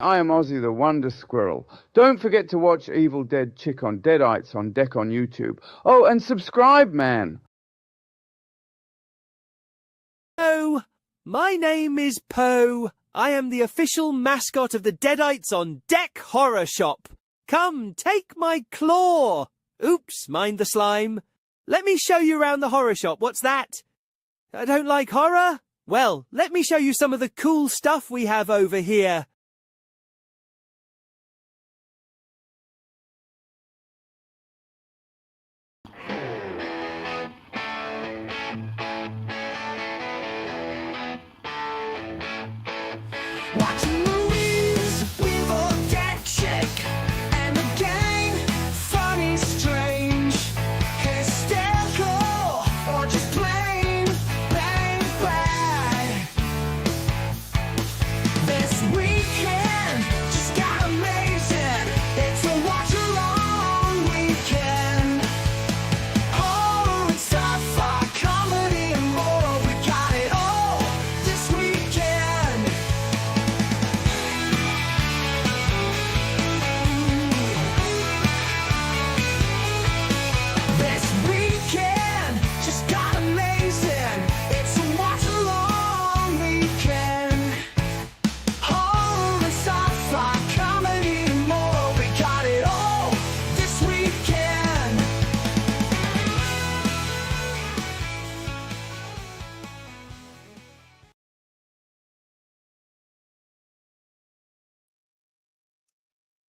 I am Ozzy the Wonder Squirrel. Don't forget to watch Evil Dead Chick on Deadites on Deck on YouTube. Oh, and subscribe, man. Hello, my name is Poe. I am the official mascot of the Deadites on Deck Horror Shop. Come, take my claw. Oops, mind the slime. Let me show you around the horror shop. What's that? I don't like horror? Well, let me show you some of the cool stuff we have over here. Watching movies with a dead chick and the gang, funny, strange, hysterical, or just plain bad. This weekend just got amazing. It's a watch-along weekend. Horror and sci-fi, comedy and more. We got it all this weekend. This weekend just got amazing. It's a watch-along weekend. Horror and sci-fi, comedy and more. We got it all this weekend.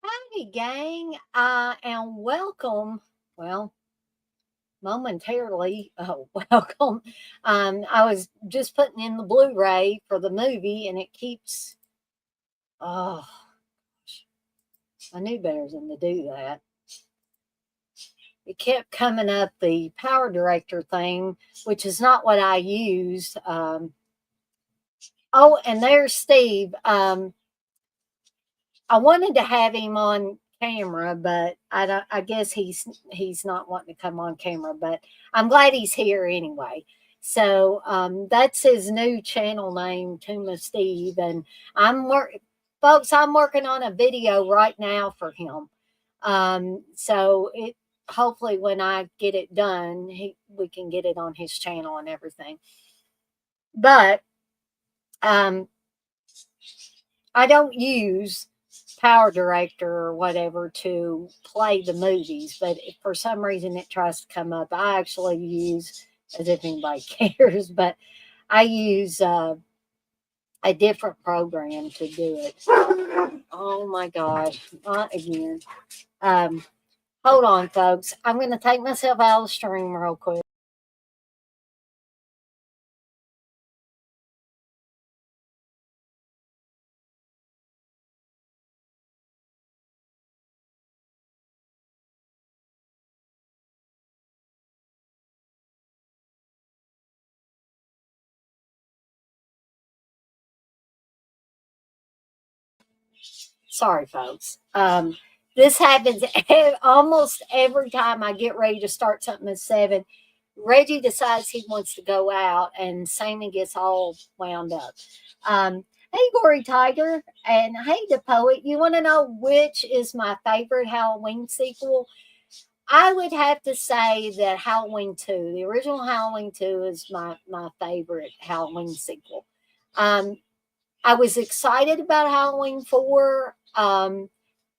Howdy, gang, and welcome. Well, momentarily, welcome. I was just putting in the Blu-ray for the movie, and it keeps. Oh, gosh, I knew better than to do that. It kept coming up the Power Director thing, which is not what I used. Oh, and there's Steve. I wanted to have him on camera, but I guess he's not wanting to come on camera. But I'm glad he's here anyway. So that's his new channel name, Tuma Steve, and folks. I'm working on a video right now for him. So it hopefully when I get it done, we can get it on his channel and everything. But I don't use Power Director or whatever to play the movies, but if for some reason it tries to come up, I actually use, as if anybody cares, but I use a different program to do it. Oh my gosh, not again. Hold on, folks. I'm going to take myself out of the stream real quick. Sorry, folks. This happens almost every time I get ready to start something at 7. Reggie decides he wants to go out, and Sammy gets all wound up. Hey, Gory Tiger, and hey, the Poet. You want to know which is my favorite Halloween sequel? I would have to say that Halloween 2, the original Halloween 2, is my favorite Halloween sequel. I was excited about Halloween 4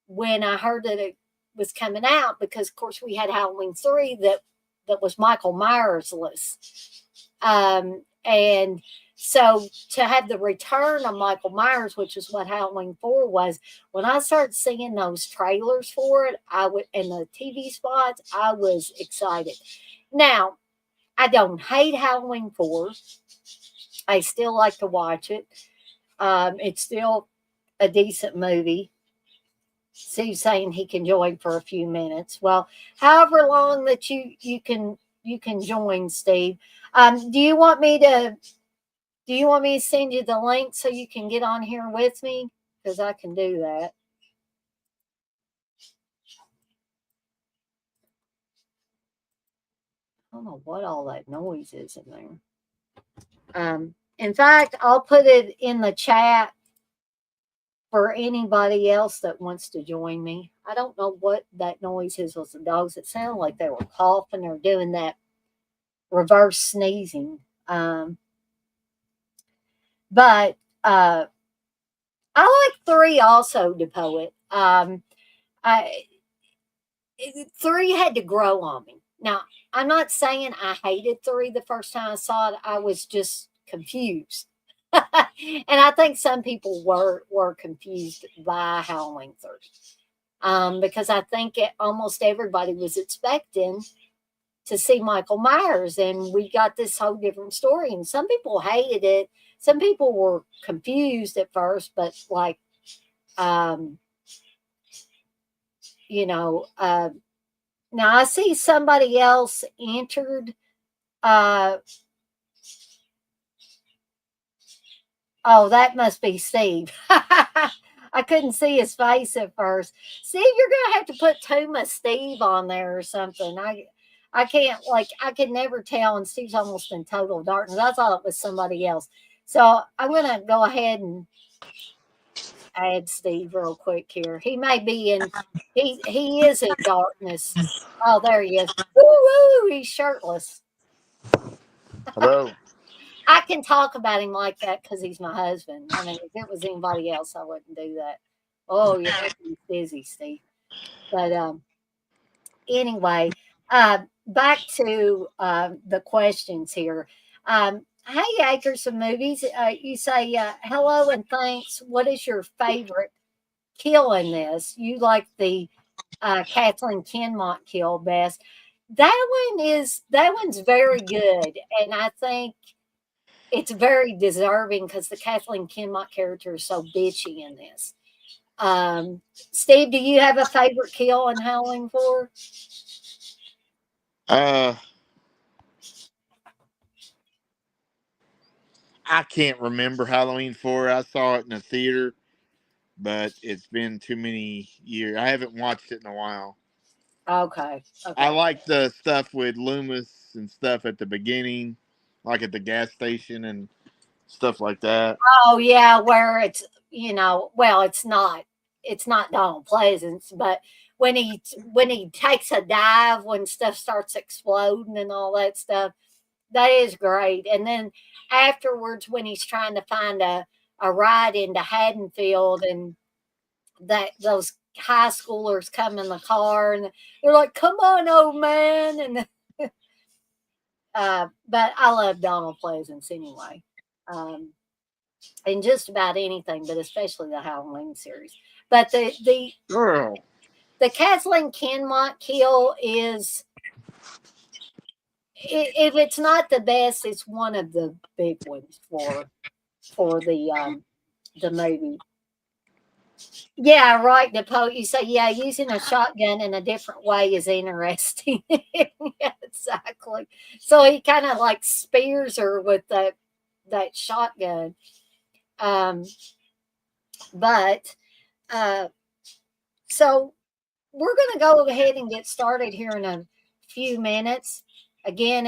when I heard that it was coming out because, of course, we had Halloween 3 that was Michael Myers-less. And so to have the return of Michael Myers, which is what Halloween 4 was, when I started seeing those trailers for it, and the TV spots, I was excited. Now, I don't hate Halloween 4. I still like to watch it. It's still a decent movie. Steve's saying he can join for a few minutes. Well, however long that you can join, Steve. Do you want me to send you the link so you can get on here with me? Because I can do that. I don't know what all that noise is in there. In fact, I'll put it in the chat for anybody else that wants to join me. I don't know what that noise is with the dogs. It sounded like they were coughing or doing that reverse sneezing. But I like 3 also, the poet. I 3 had to grow on me. Now, I'm not saying I hated 3 the first time I saw it. I was just confused. And I think some people were confused by Halloween 3. Because I think almost everybody was expecting to see Michael Myers, and we got this whole different story. And some people hated it. Some people were confused at first, but like, you know, now I see somebody else entered. Oh, that must be Steve. I couldn't see his face at first. Steve, you're gonna have to put Tuma Steve on there or something. I can't, like, I could never tell, and Steve's almost in total darkness. I thought it was somebody else. So I'm gonna go ahead and add Steve real quick here. He may be in he is in darkness. Oh, there he is. Woo woo, he's shirtless. Hello. I can talk about him like that because he's my husband. I mean, if it was anybody else, I wouldn't do that. Oh, you're making me busy, Steve. But anyway, back to the questions here. Hey, Acres of Movies. You say hello and thanks. What is your favorite kill in this? You like the Kathleen Kinmont kill best. That one's very good, and I think it's very deserving because the Kathleen Kinmont character is so bitchy in this. Steve, do you have a favorite kill in Howling 4? I can't remember Halloween 4. I saw it in a theater, but it's been too many years. I haven't watched it in a while. Okay. I like the stuff with Loomis and stuff at the beginning, like at the gas station and stuff like that. Oh yeah, where it's well, it's not Donald Pleasance, but when he takes a dive, when stuff starts exploding and all that stuff, that is great. And then afterwards, when he's trying to find a ride into Haddonfield, and that those high schoolers come in the car and they're like, "Come on, old man," and but I love Donald Pleasance anyway. In just about anything, but especially the Halloween series. But Girl. the Kathleen Kinmont kill is, if it's not the best, it's one of the big ones for the movie. Yeah, right, Depo. You say, yeah, using a shotgun in a different way is interesting. Yeah, exactly. So he kind of like spears her with that shotgun. But so we're going to go ahead and get started here in a few minutes. Again,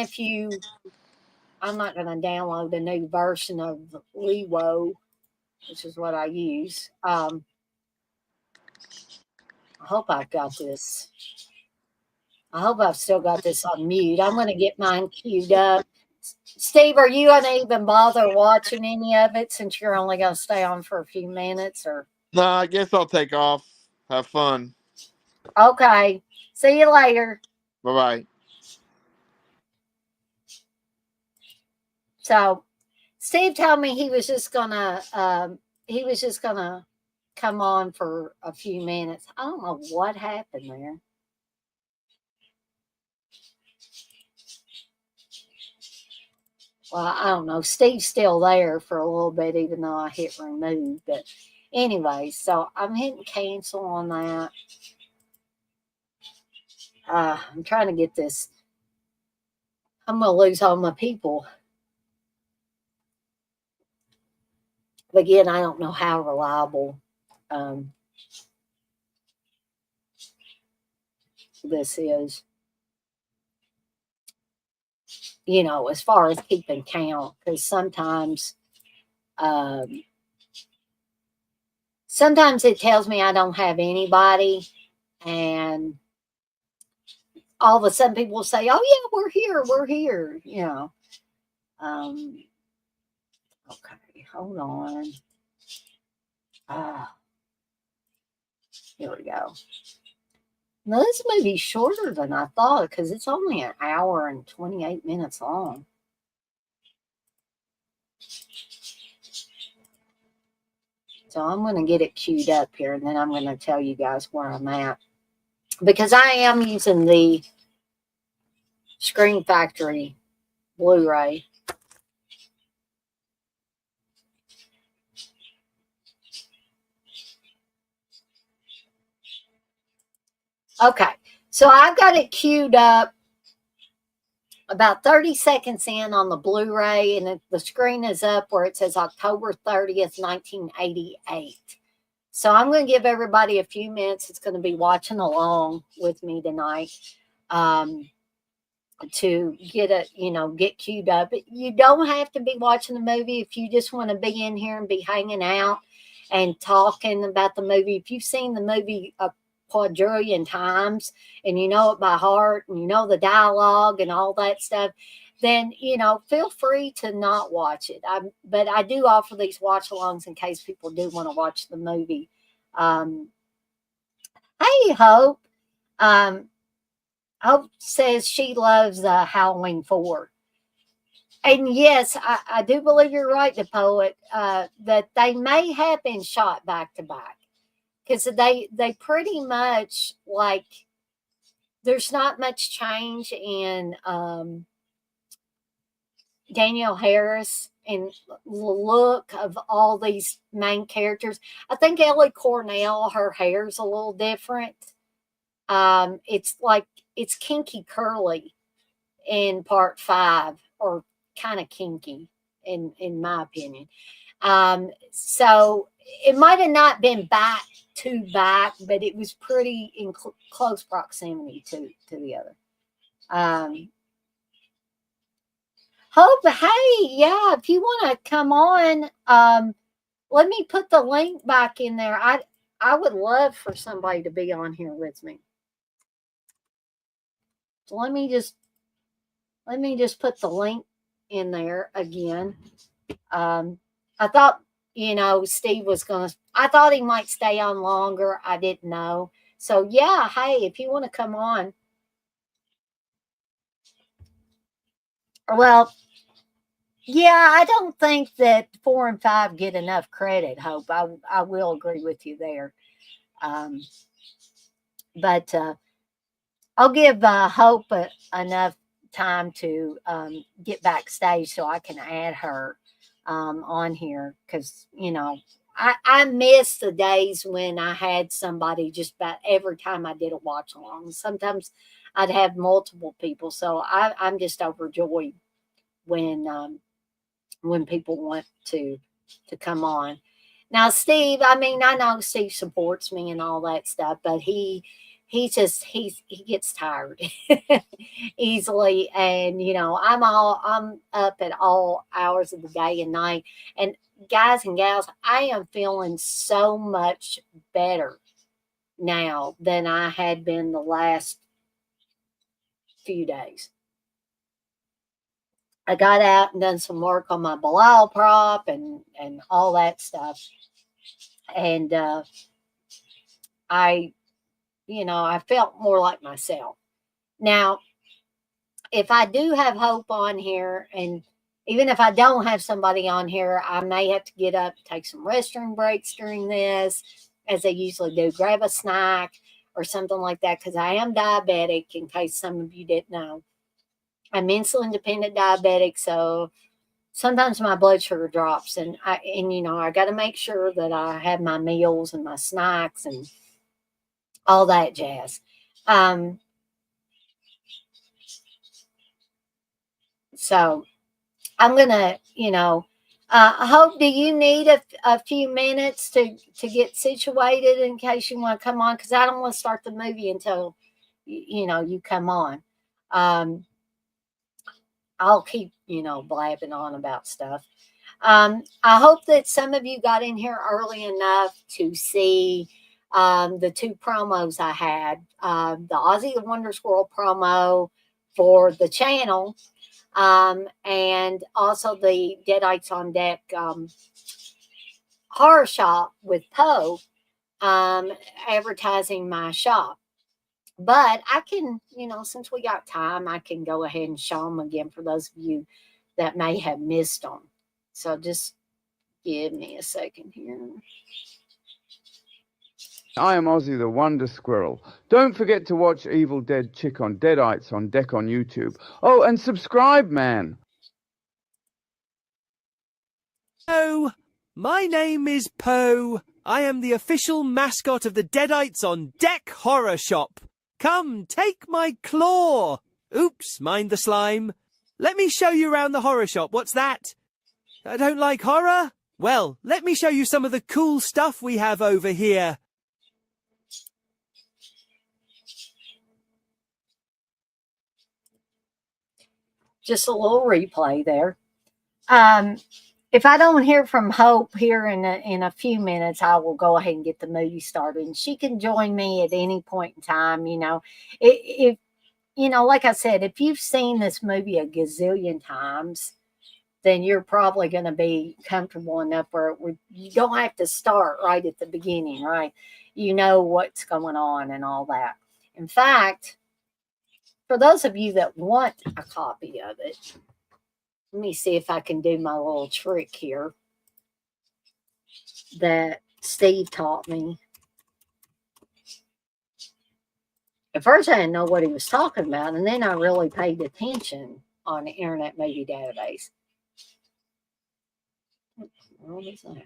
I'm not going to download a new version of BYOCC, which is what I use. I hope I've got this. I hope I've still got this on mute. I'm going to get mine queued up. Steve, are you going to even bother watching any of it since you're only going to stay on for a few minutes? Or No, I guess I'll take off. Have fun. okay. See you later. Bye bye. So Steve told me he was just gonna come on for a few minutes. I don't know what happened there. Well, I don't know. Steve's still there for a little bit, even though I hit remove. But anyway, so I'm hitting cancel on that. I'm trying to get this. I'm gonna lose all my people. But again, I don't know how reliable this is. As far as keeping count, because sometimes sometimes it tells me I don't have anybody, and all of a sudden people will say, "Oh yeah, we're here," you know. Okay, hold on. Here we go. Now this may be shorter than I thought because it's only an hour and 28 minutes long. So I'm going to get it queued up here, and then I'm going to tell you guys where I'm at. Because I am using the Screen Factory Blu-ray. Okay, so I've got it queued up about 30 seconds in on the Blu-ray, and the screen is up where it says October 30th, 1988. So I'm going to give everybody a few minutes. It's going to be watching along with me tonight to get queued up. You don't have to be watching the movie if you just want to be in here and be hanging out and talking about the movie. If you've seen the movie a quadrillion times and you know it by heart and you know the dialogue and all that stuff, then feel free to not watch it. But I do offer these watch alongs in case people do want to watch the movie. Hey, Hope. Hope says she loves Halloween 4. And yes, I do believe you're right, the poet, that they may have been shot back to back. Because they pretty much, like, there's not much change in Danielle Harris and the look of all these main characters. I think Ellie Cornell, her hair's a little different. It's kinky curly in part 5, or kind of kinky in my opinion. So it might have not been back to back, but it was pretty in close proximity to the other. Hope, hey, yeah, if you want to come on, let me put the link back in there. I would love for somebody to be on here with me. So let me just put the link in there again. I thought, Steve was going to, I thought he might stay on longer. I didn't know. So yeah, hey, if you want to come on. Well, yeah, I don't think that 4 and 5 get enough credit, Hope. I will agree with you there. But I'll give Hope enough time to get backstage so I can add her on here, because I miss the days when I had somebody just about every time I did a watch along. Sometimes I'd have multiple people, so I'm just overjoyed when people want to come on. Now, Steve, I mean, I know Steve supports me and all that stuff, but he gets tired easily, and I'm up at all hours of the day and night. And guys and gals, I am feeling so much better now than I had been the last few days. I got out and done some work on my Bilal prop and all that stuff, and I felt more like myself. Now, if I do have Hope on here, and even if I don't have somebody on here, I may have to get up, take some restroom breaks during this, as I usually do, grab a snack or something like that, because I am diabetic, in case some of you didn't know. I'm insulin dependent diabetic, so sometimes my blood sugar drops, and I got to make sure that I have my meals and my snacks and all that jazz. So I'm gonna, Hope, do you need a few minutes to get situated in case you want to come on? Because I don't want to start the movie until you come on. I'll keep blabbing on about stuff. I hope that some of you got in here early enough to see the two promos I had, the Ozzy the Wonder Squirrel promo for the channel, and also the Deadites on Deck horror shop with Poe, advertising my shop. But I can, since we got time, I can go ahead and show them again for those of you that may have missed them. So just give me a second here. I am Ozzy the Wonder Squirrel. Don't forget to watch Evil Dead Chick on Deadites on Deck on YouTube. Oh, and subscribe, man. Hello, my name is Poe. I am the official mascot of the Deadites on Deck Horror Shop. Come, take my claw. Oops, mind the slime. Let me show you around the horror shop. What's that? I don't like horror? Well, let me show you some of the cool stuff we have over here. Just a little replay there. If I don't hear from Hope here in a few minutes, I will go ahead and get the movie started. And she can join me at any point in time. If like I said, if you've seen this movie a gazillion times, then you're probably going to be comfortable enough where you don't have to start right at the beginning, right? You know what's going on and all that. In fact, for those of you that want a copy of it, let me see if I can do my little trick here that Steve taught me. At first, I didn't know what he was talking about, and then I really paid attention on the Internet Movie Database. What is that?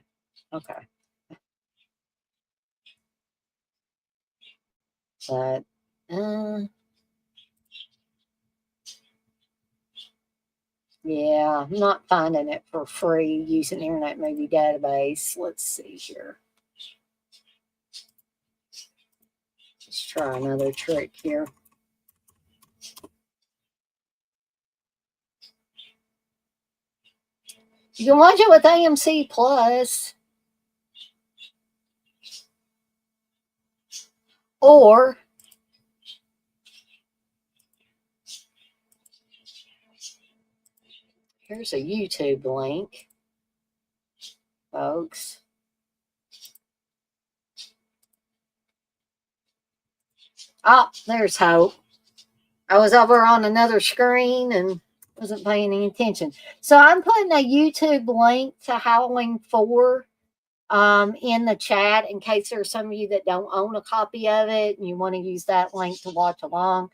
Okay. But, yeah, I'm not finding it for free using Internet Movie Database. Let's see here. Let's try another trick here. You can watch it with AMC Plus. Or here's a YouTube link, folks. Oh, there's Hope. I was over on another screen and wasn't paying any attention. So I'm putting a YouTube link to Halloween 4 in the chat in case there are some of you that don't own a copy of it and you want to use that link to watch along.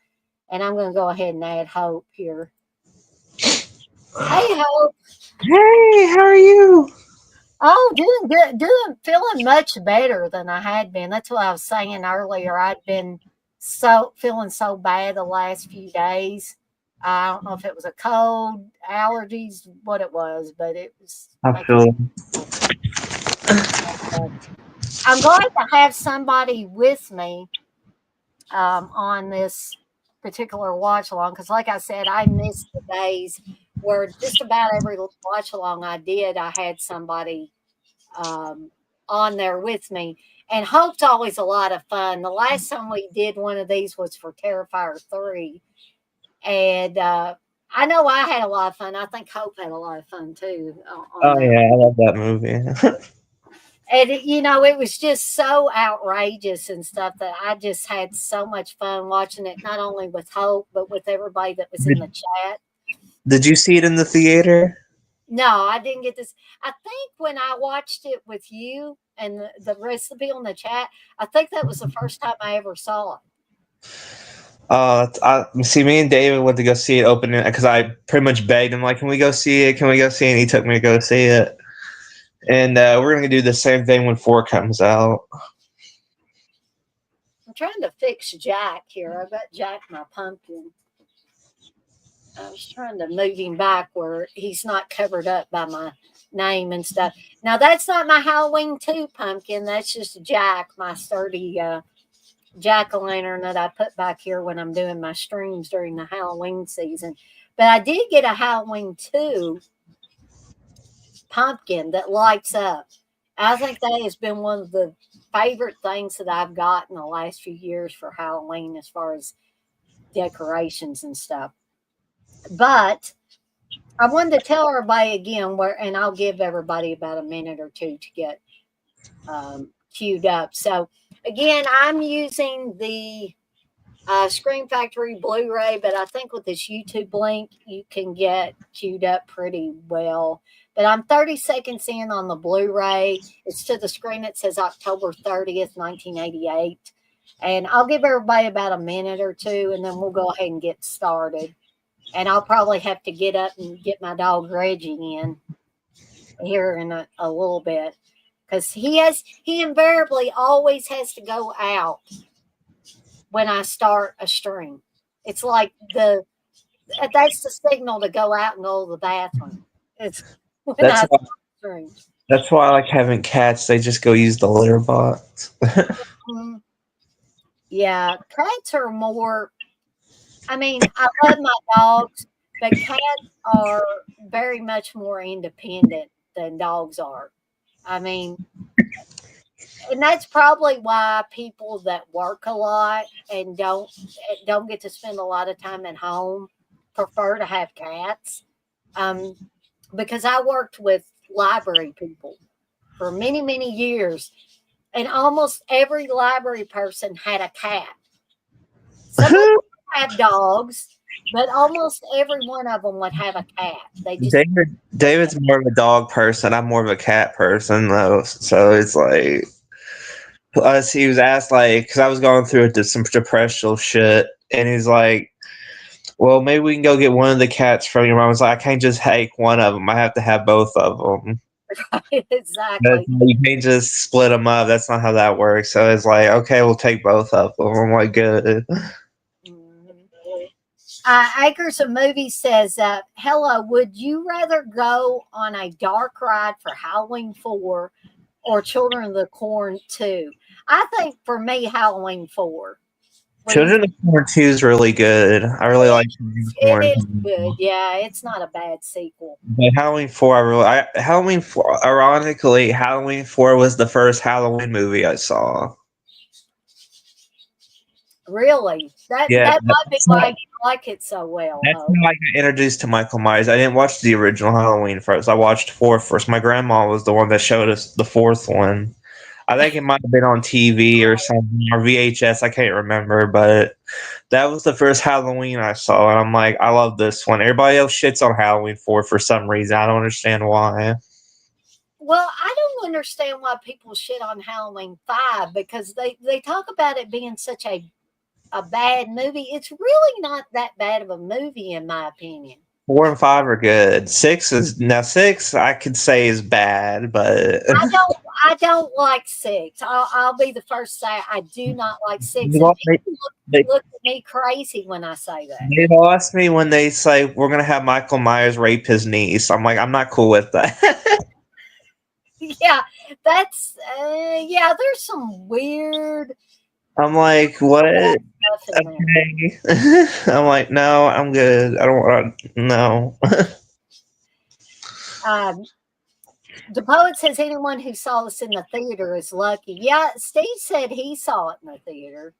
And I'm going to go ahead and add Hope here. Hey, Hope. Hey, how are you? Oh, doing good. Feeling much better than I had been. That's what I was saying earlier. I'd been feeling so bad the last few days. I don't know if it was a cold, allergies, what it was, but it was. I feel. I'm glad to have somebody with me on this particular watch along because, like I said, I missed the days where just about every watch along I did, I had somebody on there with me. And Hope's always a lot of fun. The last time we did one of these was for Terrifier 3. And I know I had a lot of fun. I think Hope had a lot of fun too. Oh, yeah, I love that movie. And, it was just so outrageous and stuff that I just had so much fun watching it, not only with Hope, but with everybody that was in the chat. Did you see it in the theater? No, I didn't get this. I think when I watched it with you and the rest of the people in the chat, I think that was the first time I ever saw it. See, me and David went to go see it opening because I pretty much begged him, like, can we go see it? Can we go see it? And he took me to go see it. And we're going to do the same thing when 4 comes out. I'm trying to fix Jack here. I've got Jack, my pumpkin. I was trying to move him back where he's not covered up by my name and stuff. Now, that's not my Halloween 2 pumpkin. That's just Jack, my sturdy jack-o'-lantern that I put back here when I'm doing my streams during the Halloween season. But I did get a Halloween 2 pumpkin that lights up. I think that has been one of the favorite things that I've gotten the last few years for Halloween as far as decorations and stuff. But I wanted to tell everybody again and I'll give everybody about a minute or two to get queued up. So again, I'm using the Scream Factory Blu-ray, but I think with this YouTube link, you can get queued up pretty well. But I'm 30 seconds in on the Blu-ray. It's to the screen. It says October 30th, 1988. And I'll give everybody about a minute or two, and then we'll go ahead and get started. And I'll probably have to get up and get my dog Reggie in here in a little bit. Because he invariably always has to go out when I start a stream. It's like that's the signal to go out and go to the bathroom. It's when I start a stream. That's why I like having cats. They just go use the litter box. Yeah, cats are more. I mean, I love my dogs, but cats are very much more independent than dogs are. I mean, and that's probably why people that work a lot and don't get to spend a lot of time at home prefer to have cats. Because I worked with library people for many, many years, and almost every library person had a cat. Some of them have dogs, but almost every one of them would have a cat. They just David's more of a dog person. I'm more of a cat person, though. So it's like, plus he was asked, like, because I was going through some depressional shit, and he's like, well, maybe we can go get one of the cats from your mom. I was like, I can't just take one of them. I have to have both of them. Exactly. You can't just split them up. That's not how that works. So it's like, okay, we'll take both of them. I'm like, good. Acres of Movies says, hello, would you rather go on a dark ride for Halloween 4 or Children of the Corn 2? I think for me, Halloween 4. Children of the Corn 2 is really good. I really like it. It is good. Yeah, it's not a bad sequel. But Halloween 4, Halloween 4, ironically, Halloween 4 was the first Halloween movie I saw. Really? That might be why you like it so well. That's how I got introduced to Michael Myers. I didn't watch the original Halloween first. I watched 4 first. My grandma was the one that showed us the 4th one. I think it might have been on TV or something, or VHS. I can't remember, but that was the first Halloween I saw, and I'm like, I love this one. Everybody else shits on Halloween 4 for some reason. I don't understand why. Well, I don't understand why people shit on Halloween 5, because they talk about it being such a bad movie. It's really not that bad of a movie, in my opinion. 4 and 5 are good. 6 I could say is bad, but I don't like 6. I'll be the first to say I do not like 6. Look at me crazy when I say that. They lost me when they say we're gonna have Michael Myers rape his niece. I'm like, I'm not cool with that. Yeah, that's there's some weird. I'm like, what? Okay. I'm like, no, I'm good. I don't want to. No. The poet says anyone who saw this in the theater is lucky. Yeah, Steve said he saw it in the theater.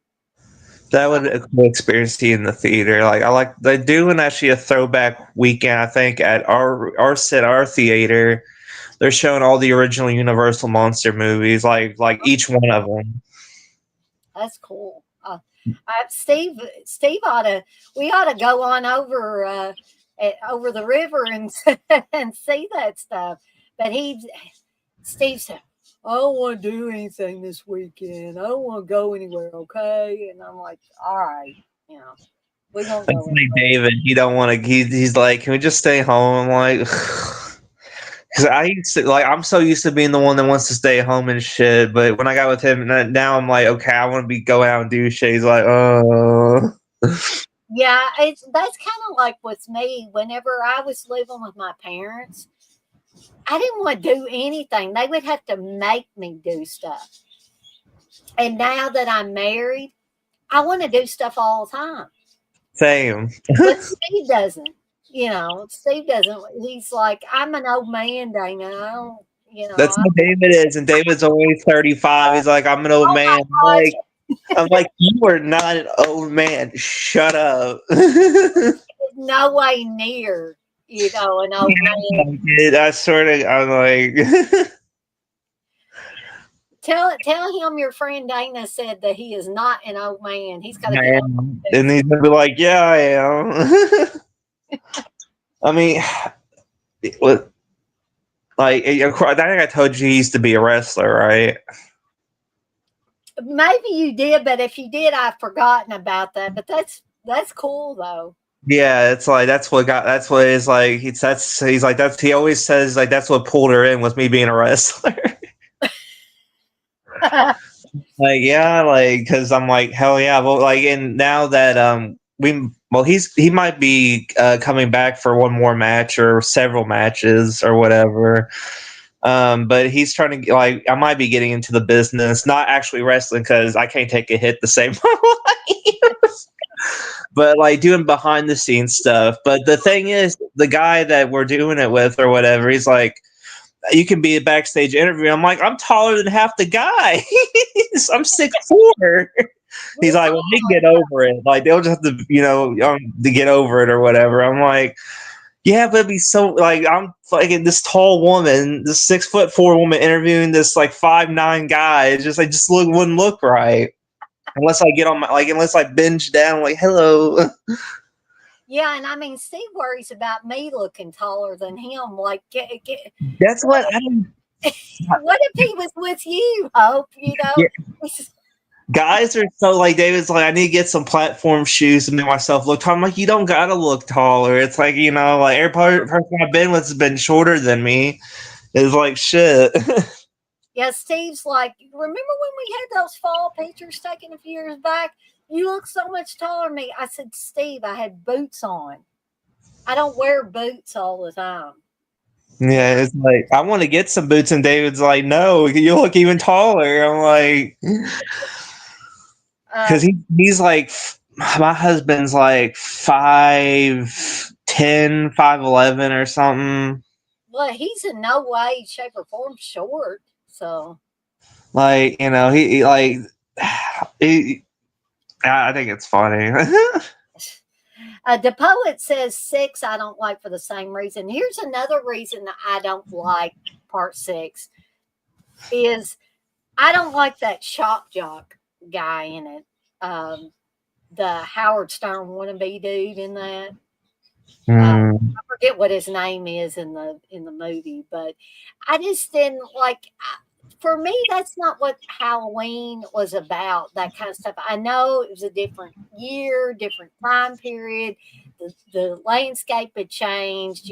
That would be a cool experience to see in the theater. Like they're doing actually a throwback weekend. I think at our theater, they're showing all the original Universal monster movies, like each one of them. That's cool. Steve we ought to go on over the river and see that stuff. But Steve said, I don't want to do anything this weekend. I don't want to go anywhere, okay? And I'm like, all right, we won't go. That's like David. He don't want to. He's like, can we just stay home? I'm like, because I'm so used to being the one that wants to stay home and shit. But when I got with him, now I'm like, okay, I want to go out and do shit. He's like, oh. Yeah, that's kind of like with me. Whenever I was living with my parents, I didn't want to do anything. They would have to make me do stuff. And now that I'm married, I want to do stuff all the time. Same. But Steve doesn't. You know, Steve doesn't. He's like, I'm an old man, Dana. I don't, you know. That's what David is, and David's only 35. He's like, I'm an old Oh man. my gosh, I'm like, you are not an old man. Shut up. no way near, you know, an old man. I sort of, I'm like, Tell him your friend Dana said that he is not an old man. He's got to get up. man. And he's gonna be like, yeah, I am. I mean, what? Like, I think I told you he used to be a wrestler, right? Maybe you did, but if you did, I've forgotten about that. But that's cool though. Yeah, it's like that's what is like. He's like that's he always says like that's what pulled her in was me being a wrestler. Like yeah, like because I'm like hell yeah, well like and now that he might be coming back for one more match or several matches or whatever. But he's trying to like I might be getting into the business, not actually wrestling because I can't take a hit the same way. But like doing behind the scenes stuff. But the thing is, the guy that we're doing it with or whatever, he's like, you can be a backstage interview. I'm like, I'm taller than half the guy. I'm 6'4". He's like, well, we can get over it. Like they'll just have to, to get over it or whatever. I'm like, yeah, but it'd be so like I'm fucking this tall woman, this 6'4" woman interviewing this like 5'9" guy. It's just like wouldn't look right. Unless I get on unless I binge down, like, hello. Yeah, and I mean, Steve worries about me looking taller than him. Like, That's what I mean. What if he was with you, Hope? You know, yeah. Guys are so like David's like, I need to get some platform shoes to make myself look tall. I'm like, you don't gotta look taller. It's like, like every person I've been with has been shorter than me. It's like shit. Yeah, Steve's like, remember when we had those fall pictures taken a few years back? You look so much taller than me. I said, Steve, I had boots on. I don't wear boots all the time. Yeah, it's like, I want to get some boots. And David's like, no, you look even taller. I'm like, because he's like, my husband's like 5'10", 5'11" or something. Well, he's in no way, shape, or form short. So, like, he like, I think it's funny. The poet says 6 I don't like for the same reason. Here's another reason that I don't like part 6 is I don't like that shock jock guy in it. The Howard Stern wannabe dude in that. I forget what his name is in the movie, but I just didn't like. For me, that's not what Halloween was about, that kind of stuff. I know it was a different year, different time period. The landscape had changed,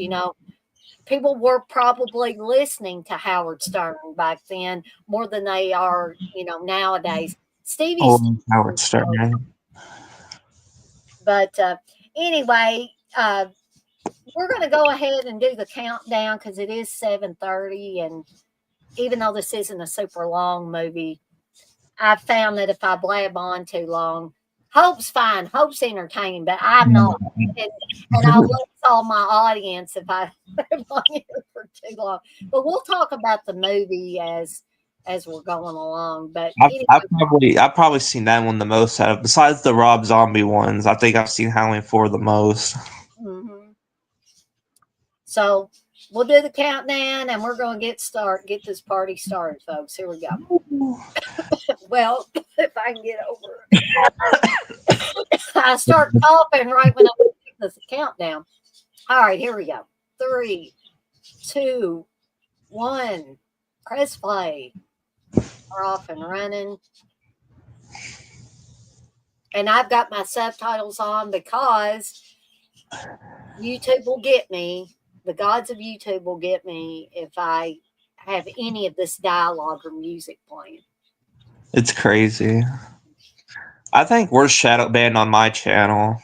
People were probably listening to Howard Stern back then more than they are, nowadays. Stevie's Howard Stern. But anyway, we're going to go ahead and do the countdown because it is 7:30, and even though this isn't a super long movie, I've found that if I blab on too long, Hope's fine. Hope's entertaining, but I'm not. And I'll lose all my audience if I blab on here for too long. But we'll talk about the movie as we're going along. But I've probably seen that one the most out of, besides the Rob Zombie ones. I think I've seen Halloween 4 the most. Mm-hmm. So we'll do the countdown, and we're going to get this party started, folks. Here we go. Well, if I can get over it. I start coughing right when I do the countdown. All right, here we go. 3, 2, 1. Press play. We're off and running. And I've got my subtitles on because YouTube will get me. The gods of YouTube will get me if I have any of this dialogue or music playing. It's crazy. I think we're shadow banned on my channel.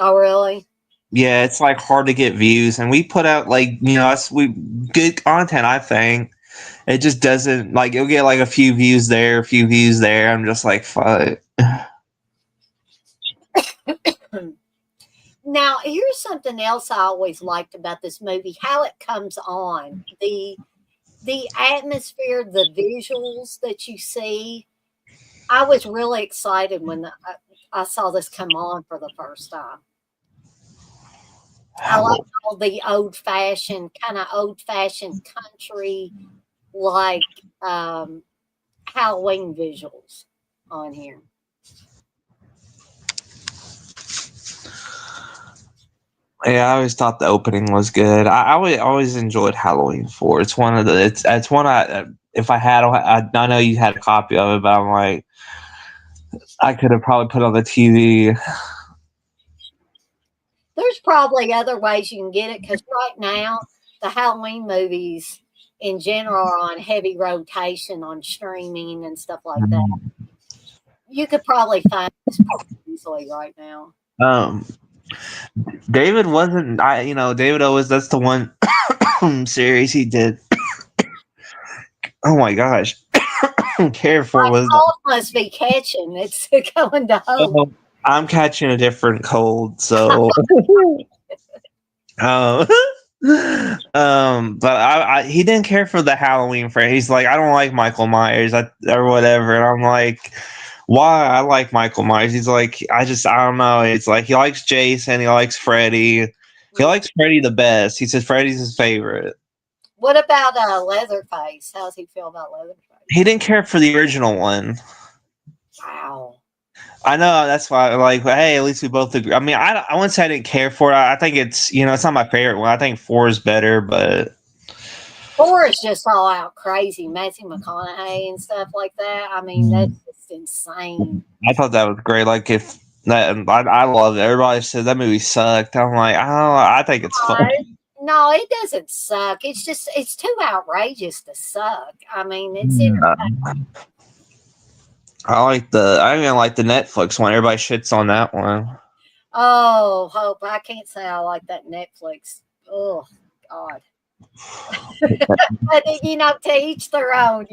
Oh, really? Yeah, it's like hard to get views, and we put out like we good content. I think it just doesn't like you'll get like a few views there, a few views there. I'm just like fuck. Now, here's something else I always liked about this movie: how it comes on, the atmosphere, the visuals that you see. I was really excited when I saw this come on for the first time. I like all the kind of old fashioned country, like Halloween visuals on here. Yeah, I always thought the opening was good. Always enjoyed Halloween 4. It's one of the it's one if I had I know you had a copy of it, but I'm like I could have probably put on the TV. There's probably other ways you can get it because right now the Halloween movies in general are on heavy rotation on streaming and stuff like that. You could probably find this pretty easily right now. David wasn't David always that's the one series he did. Oh my gosh. Careful was must be catching. It's going to home. I'm catching a different cold, so but he didn't care for the Halloween friend. He's like, I don't like Michael Myers or whatever, and I'm like, why? I like Michael Myers. He's like, I don't know. It's like he likes Jason, he likes Freddy. He likes Freddy the best. He says Freddy's his favorite. What about Leatherface? How's he feel about Leatherface? He didn't care for the original one. Wow. I know, that's why, like, hey, at least we both agree. I mean, I wouldn't say I didn't care for it. I think it's, it's not my favorite one. I think 4 is better, but 4 is just all out crazy. Matthew McConaughey and stuff like that. I mean, that's just insane. I thought that was great. Like, I love it. Everybody said that movie sucked. I'm like, I think it's fun. No, it doesn't suck. It's just, it's too outrageous to suck. I mean, it's entertaining. I even like the Netflix one. Everybody shits on that one. Oh, Hope, I can't say I like that Netflix. Oh, God. But, to each their own,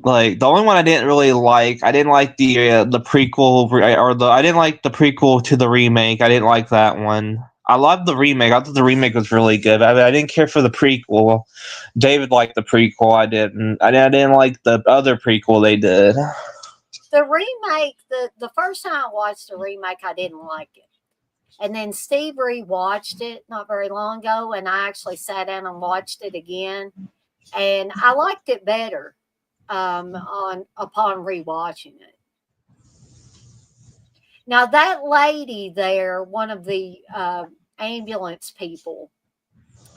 Like, the only one I didn't really like, I didn't like the prequel, I didn't like the prequel to the remake. I didn't like that one. I loved the remake. I thought the remake was really good. I didn't care for the prequel. David liked the prequel. I didn't. I didn't like the other prequel they did. The remake, the first time I watched the remake, I didn't like it. And then Steve rewatched it not very long ago, and I actually sat down and watched it again. And I liked it better upon rewatching it. Now, that lady there, one of the ambulance people,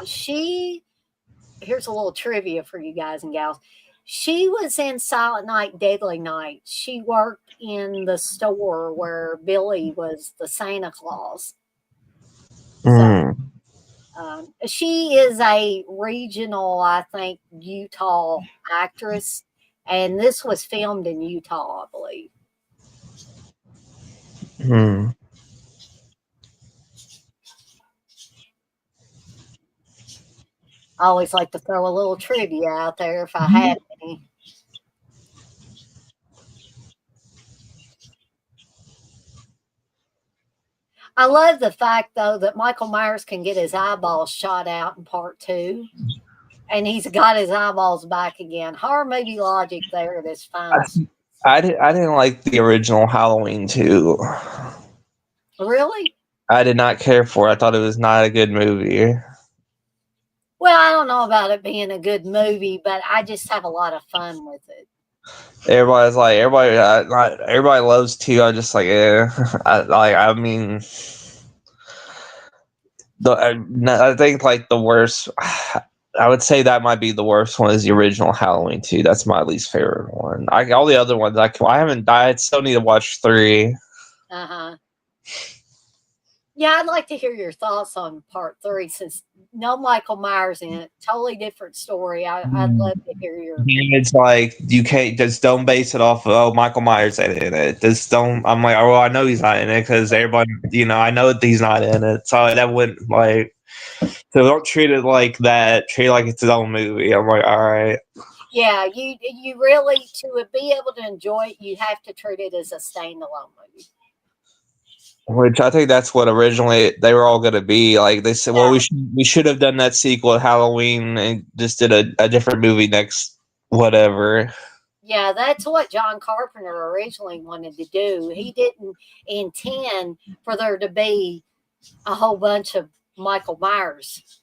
here's a little trivia for you guys and gals. She was in Silent Night, Deadly Night. She worked in the store where Billy was the Santa Claus. So, she is a regional, I think, Utah actress. And this was filmed in Utah, I believe. I always like to throw a little trivia out there if I have any. I love the fact, though, that Michael Myers can get his eyeballs shot out in part 2. And he's got his eyeballs back again. Horror movie logic there at its finest. I didn't like the original Halloween 2. Really? I did not care for it. I thought it was not a good movie. Well, I don't know about it being a good movie, but I just have a lot of fun with it. Everybody's like, everybody loves 2. I'm just like, I mean, I think like the worst. I would say that might be the worst one is the original Halloween 2. That's my least favorite one. All the other ones, I haven't. I still need to watch 3. Yeah, I'd like to hear your thoughts on part 3 since no Michael Myers in it. Totally different story. I'd love to hear your. It's like you can't just don't base it off of Michael Myers in it. Just don't. I'm like, oh, I know he's not in it because everybody, I know that he's not in it. So that wouldn't like. So don't treat it like that. Treat it like it's his own movie. I'm like, all right. Yeah, you really, to be able to enjoy it, you have to treat it as a standalone movie. Which I think that's what originally they were all going to be. Like they said, well, we should have done that sequel at Halloween and just did a different movie next whatever. Yeah, that's what John Carpenter originally wanted to do. He didn't intend for there to be a whole bunch of Michael Myers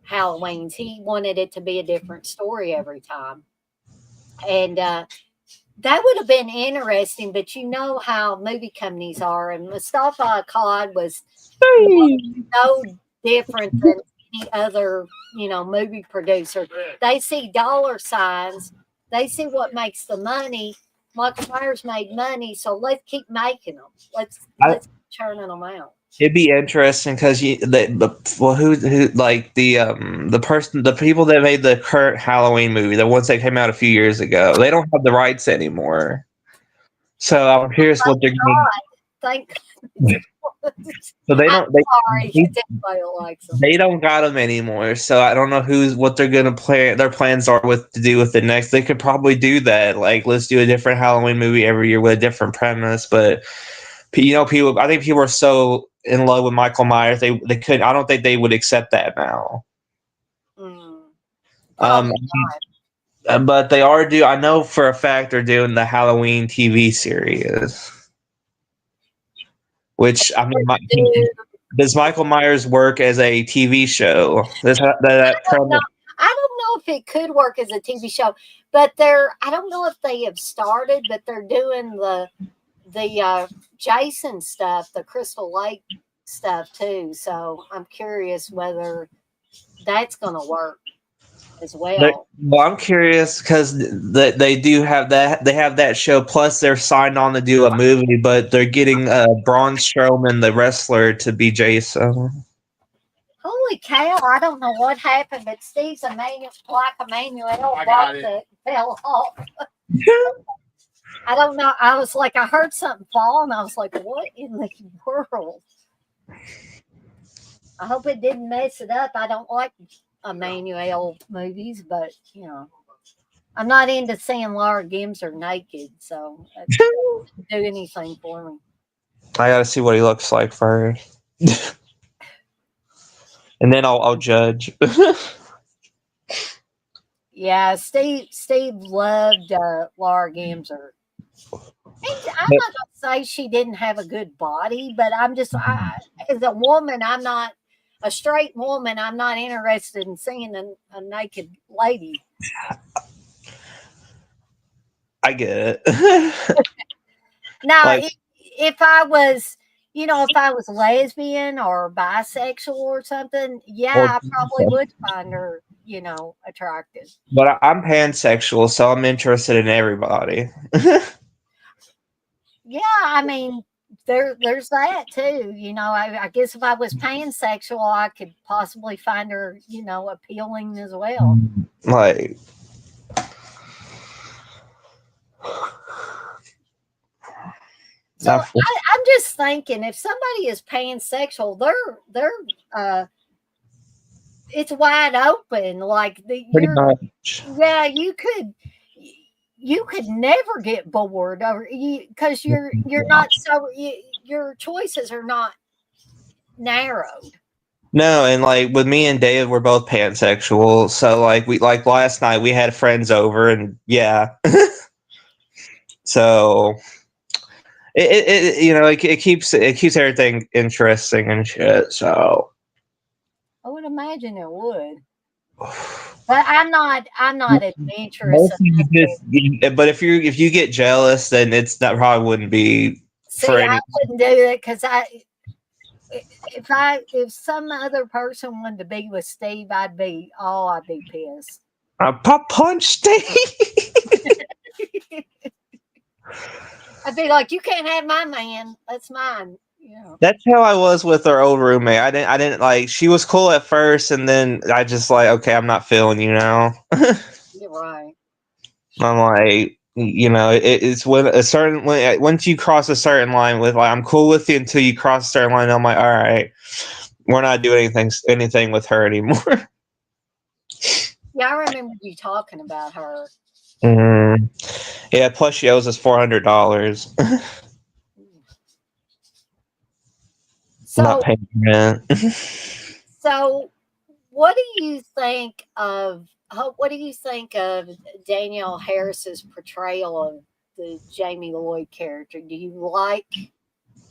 Halloweens. He wanted it to be a different story every time. And that would have been interesting, but you know how movie companies are. And Mustafa Akkad was no different than any other, movie producer. They see dollar signs, they see what makes the money. Michael Myers made money, so let's keep making them. Let's keep churning them out. It'd be interesting because who like the people that made the current Halloween movie, the ones that came out a few years ago, they don't have the rights anymore. So I'm curious what they're going to. Thank. So they don't. They don't got them anymore. So I don't know what they're gonna play. Their plans are to do with the next. They could probably do that. Like, let's do a different Halloween movie every year with a different premise. But people. I think people are so in love with Michael Myers. They couldn't. I don't think they would accept that now. But they are I know for a fact they're doing the Halloween TV series. Which I mean, does Michael Myers work as a TV show? I don't know if it could work as a TV show, but I don't know if they have started, but they're doing the Jason stuff, the Crystal Lake stuff too. So I'm curious whether that's going to work as well. Well, I'm curious because they do have that. They have that show. Plus, they're signed on to do a movie, but they're getting Braun Strowman, the wrestler, to be Jason. Holy cow! I don't know what happened, but Steve's Emmanuel that fell off. I don't know. I was like, I heard something fall, and I was like, what in the world? I hope it didn't mess it up. I don't like Emmanuel movies, but I'm not into seeing Laura Gimser naked, so that doesn't do anything for me. I gotta see what he looks like first, and then I'll judge. Yeah, Steve loved Laura Gimser. I'm not gonna say she didn't have a good body, but as a woman, I'm not. A straight woman, I'm not interested in seeing a naked lady. I get it. Now, if I was, if I was lesbian or bisexual or something, I probably would find her, attractive. But I'm pansexual, so I'm interested in everybody. Yeah, I mean, there's that too. I guess if I was pansexual, I could possibly find her, appealing as well. Like, so I'm just thinking, if somebody is pansexual, they're it's wide open. Like you could never get bored because you're not your choices are not narrowed. No, and like with me and David, we're both pansexual. So like last night we had friends over, and so it keeps everything interesting and shit. So I would imagine it would. But I'm not adventurous. But if you get jealous, then that probably wouldn't be. I wouldn't do it because if some other person wanted to be with Steve, I'd be pissed. I punch Steve. I'd be like, you can't have my man. That's mine. Yeah. That's how I was with our old roommate. I didn't like. She was cool at first, and then I just like, okay, I'm not feeling you now. You're right. I'm like, it's once you cross a certain line with like, I'm cool with you until you cross a certain line. I'm like, all right, we're not doing anything with her anymore. Yeah, I remember you talking about her. Mm-hmm. Yeah. Plus, she owes us $400. I'm not So, paying rent. so what do you think of what do you think of Danielle Harris's portrayal of the Jamie Lloyd character? Do you like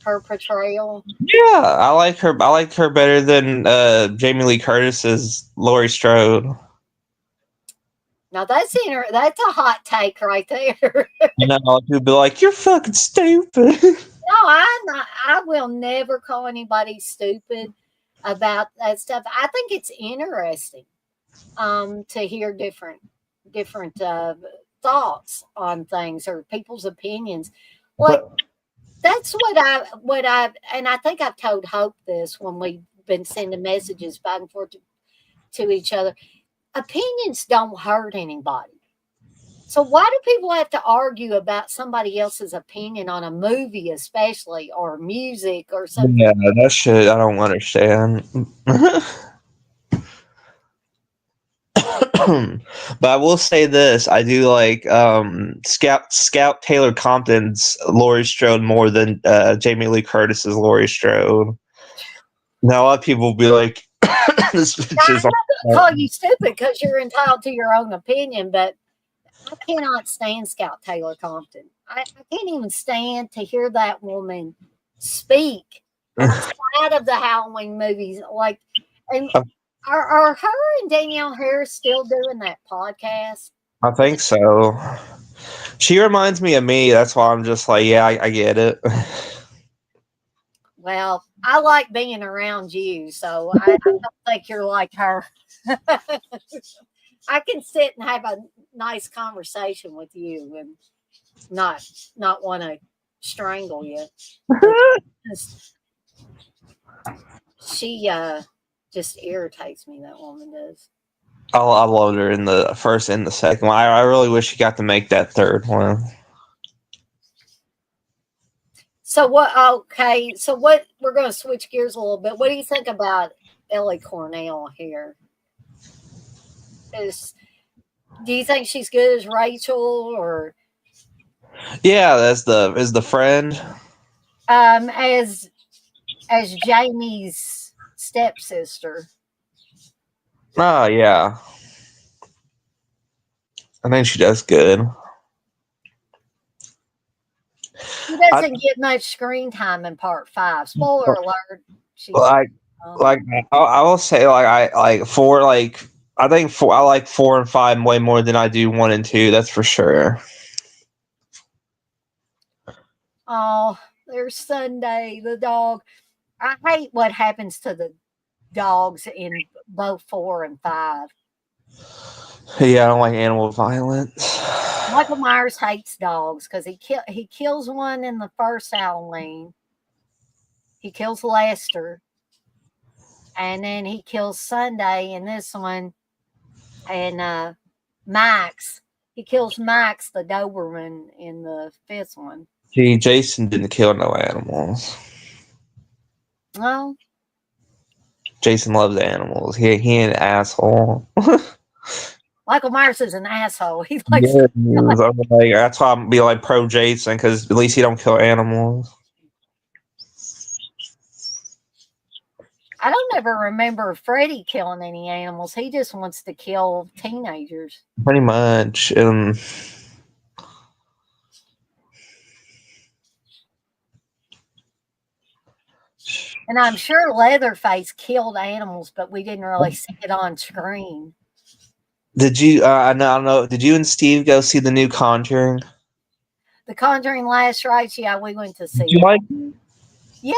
her portrayal? Yeah, I like her. I like her better than Jamie Lee Curtis's Laurie Strode. Now that's a hot take right there. You know, people be like, "You're fucking stupid." No, I'm not. I will never call anybody stupid about that stuff. I think it's interesting to hear different thoughts on things or people's opinions. Like But that's what I and I think I've told Hope this when we've been sending messages back and forth to each other. Opinions don't hurt anybody. So why do people have to argue about somebody else's opinion on a movie, especially or music or something? yeah, that shit I don't understand. But I will say this: I do like Scout Taylor Compton's Laurie Strode more than Jamie Lee Curtis's Laurie Strode. Now a lot of people will be like, "This bitch is." I'm not gonna call you stupid because you're entitled to your own opinion, but I cannot stand Scout Taylor Compton. I can't even stand to hear that woman speak outside of the Halloween movies. Like, and are her and Danielle Harris still doing that podcast? I think so. She reminds me of me. That's why I'm just like, yeah, I get it. Well, I like being around you, so I don't think you're like her. I can sit and have a nice conversation with you and not want to strangle you. She just irritates me. That woman does. I loved her in the first and the second one. I really wish she got to make that third one. So what? Okay, so what? We're going to switch gears a little bit. What do you think about Ellie Cornell here? Do you think she's good as Rachel or Yeah, that's the friend. as Jamie's stepsister? Oh yeah, I think she does good. She doesn't get much screen time in part 5. Spoiler alert. She's Like I will say I think I like 4 and 5 way more than I do 1 and 2. That's for sure. oh, there's Sunday, the dog. I hate what happens to the dogs in both 4 and 5. Yeah, I don't like animal violence. Michael Myers hates dogs because he kills one in the first Halloween. He kills Lester, and then he kills Sunday in this one, and Max. He kills Max the Doberman in the 5th one. See, Jason didn't kill no animals. Well, Jason loves animals. He an asshole. Michael Myers is an asshole. He likes. Yeah, that's why I'm be like pro Jason because at least he don't kill animals. I don't ever remember Freddy killing any animals. He just wants to kill teenagers. Pretty much. And I'm sure Leatherface killed animals, but we didn't really see it on screen. Did you? I don't know. Did you and Steve go see the new Conjuring? The Conjuring Last Rites, yeah, we went to see Did you it. like it? Yeah.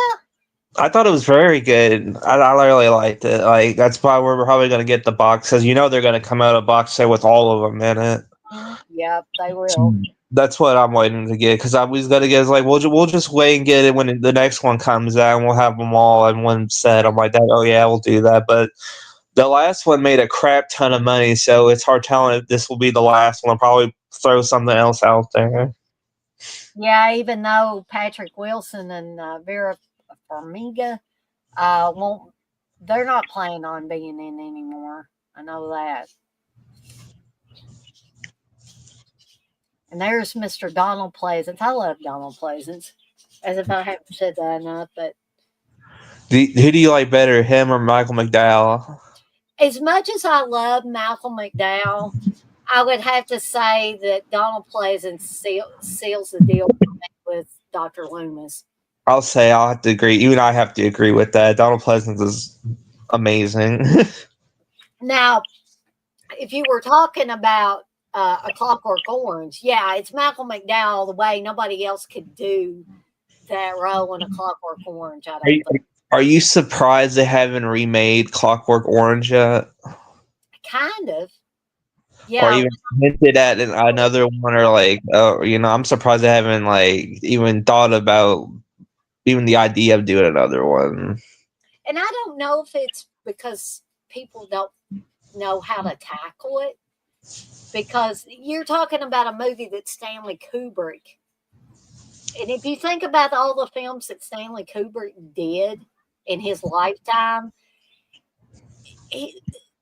I thought it was very good. I really liked it. Like that's why we're probably going to get the box because they're going to come out a box set with all of them in it. Yep, they will. That's what I'm waiting to get because I was going to get. It's like we'll just wait and get it when the next one comes out, and we'll have them all in one set. I'm like that. Oh yeah, we'll do that. But the last one made a crap ton of money, so it's hard telling if this will be the last one. I'll probably throw something else out there. Yeah, even though Patrick Wilson and Vera Farmiga won't, they're not planning on being in anymore. I know that. And there's Mr. Donald Pleasance. I love Donald Pleasance. As if I haven't said that enough, but Who do you like better, him or Michael McDowell? As much as I love Malcolm McDowell, I would have to say that Donald Pleasance seals the deal with Dr. Loomis. I'll have to agree. Even I have to agree with that. Donald Pleasance is amazing. Now, if you were talking about A Clockwork Orange, yeah, it's Malcolm McDowell all the way. Nobody else could do that role in A Clockwork Orange, I don't think. Are you surprised they haven't remade Clockwork Orange yet? Kind of. Or Yeah. even hinted at another one, or like, I'm surprised they haven't like even thought about even the idea of doing another one. And I don't know if it's because people don't know how to tackle it, because you're talking about a movie that Stanley Kubrick. And if you think about all the films that Stanley Kubrick did in his lifetime,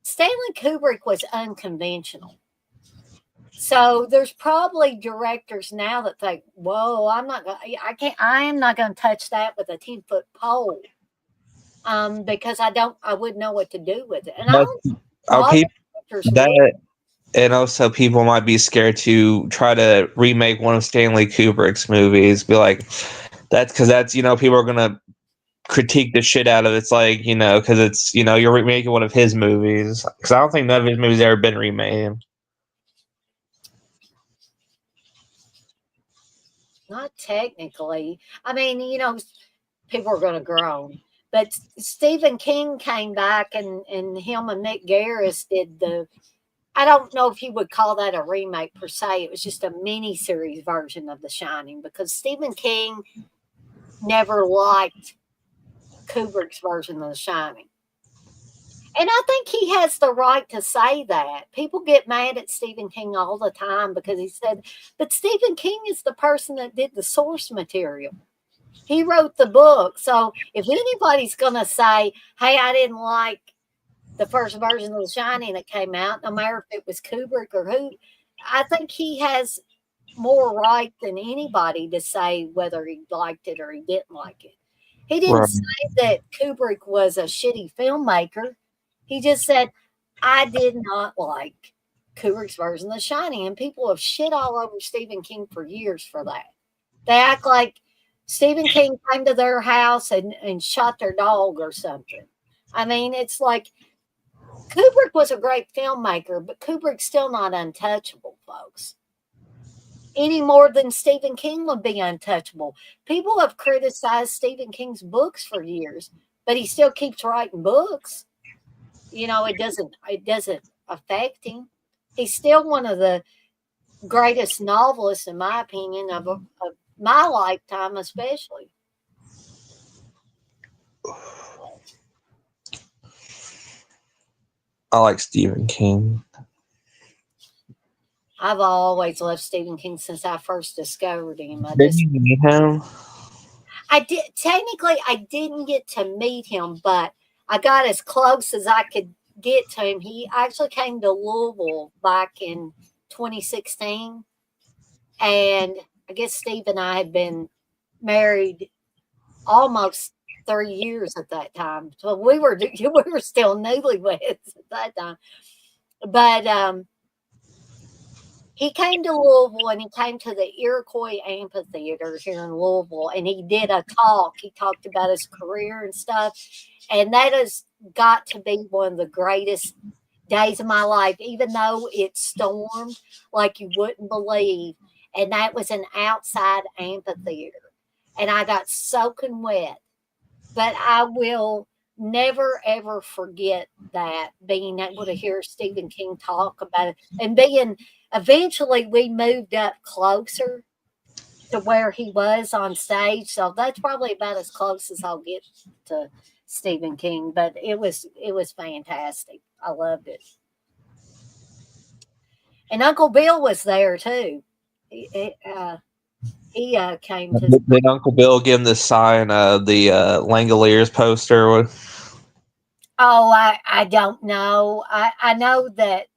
Stanley Kubrick was unconventional. So there's probably directors now that think, "Whoa, I am not going to touch that with a 10-foot pole, because I wouldn't know what to do with it." And and also people might be scared to try to remake one of Stanley Kubrick's movies. Be like, that's people are gonna critique the shit out of it. It's like, because it's you're remaking one of his movies. Because I don't think none of his movies have ever been remade. Not technically. I mean, people are going to groan. But Stephen King came back, and him and Nick Garris did I don't know if you would call that a remake per se. It was just a mini-series version of The Shining, because Stephen King never liked Kubrick's version of The Shining. And I think he has the right to say that. People get mad at Stephen King all the time because he said, but Stephen King is the person that did the source material. He wrote the book. So if anybody's going to say, hey, I didn't like the first version of The Shining that came out, no matter if it was Kubrick or who, I think he has more right than anybody to say whether he liked it or he didn't like it. He didn't say that Kubrick was a shitty filmmaker. He just said, I did not like Kubrick's version of The Shining. And people have shit all over Stephen King for years for that. They act like Stephen King came to their house and shot their dog or something. I mean, it's like, Kubrick was a great filmmaker, but Kubrick's still not untouchable, folks. Any more than Stephen King would be untouchable. People have criticized Stephen King's books for years, but he still keeps writing books. It doesn't affect him. He's still one of the greatest novelists, in my opinion, of my lifetime, especially. I like Stephen King. I've always loved Stephen King since I first discovered him. Did you meet him? I did. Technically, I didn't get to meet him, but I got as close as I could get to him. He actually came to Louisville back in 2016. And I guess Steve and I had been married almost 3 years at that time. So we were still newlyweds at that time. But he came to Louisville, and he came to the Iroquois Amphitheater here in Louisville, and he did a talk. He talked about his career and stuff. And that has got to be one of the greatest days of my life, even though it stormed like you wouldn't believe. And that was an outside amphitheater. And I got soaking wet. But I will never, ever forget that, being able to hear Stephen King talk about it. And eventually we moved up closer to where he was on stage. So that's probably about as close as I'll get to Stephen King. But it was fantastic. I loved it. And Uncle Bill was there too. He came to. Did Uncle Bill give him the sign of the Langoliers poster? Oh, I don't know. I know that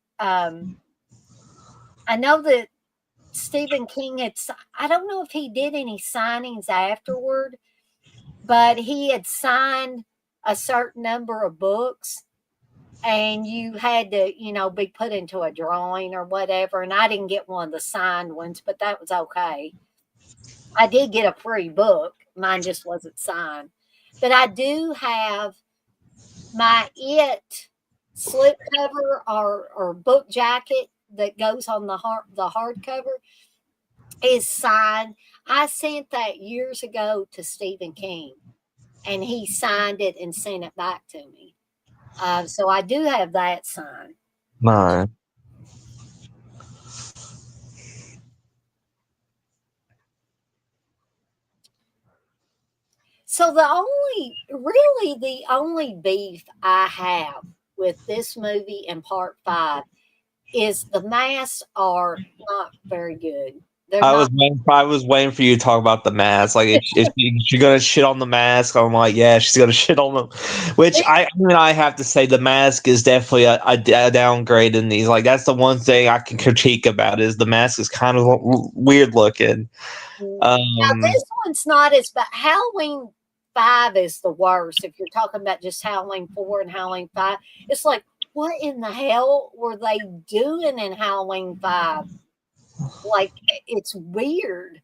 Stephen King had. I don't know if he did any signings afterward, but he had signed a certain number of books, and you had to, be put into a drawing or whatever. And I didn't get one of the signed ones, but that was okay. I did get a free book. Mine just wasn't signed. But I do have my It slipcover or book jacket that goes on the hardcover is signed. I sent that years ago to Stephen King, and he signed it and sent it back to me. So I do have that signed. No. So the only beef I have with this movie and part 5 is the masks are not very good. I was waiting for you to talk about the mask. Like, if you're gonna shit on the mask, I'm like, yeah, she's gonna shit on them. Which I have to say, the mask is definitely a downgrade in these. Like, that's the one thing I can critique about is the mask is kind of weird looking. Now this one's not as bad. Halloween 5 is the worst. If you're talking about just Halloween 4 and Halloween 5, it's like, what in the hell were they doing in Halloween 5? Like, it's weird.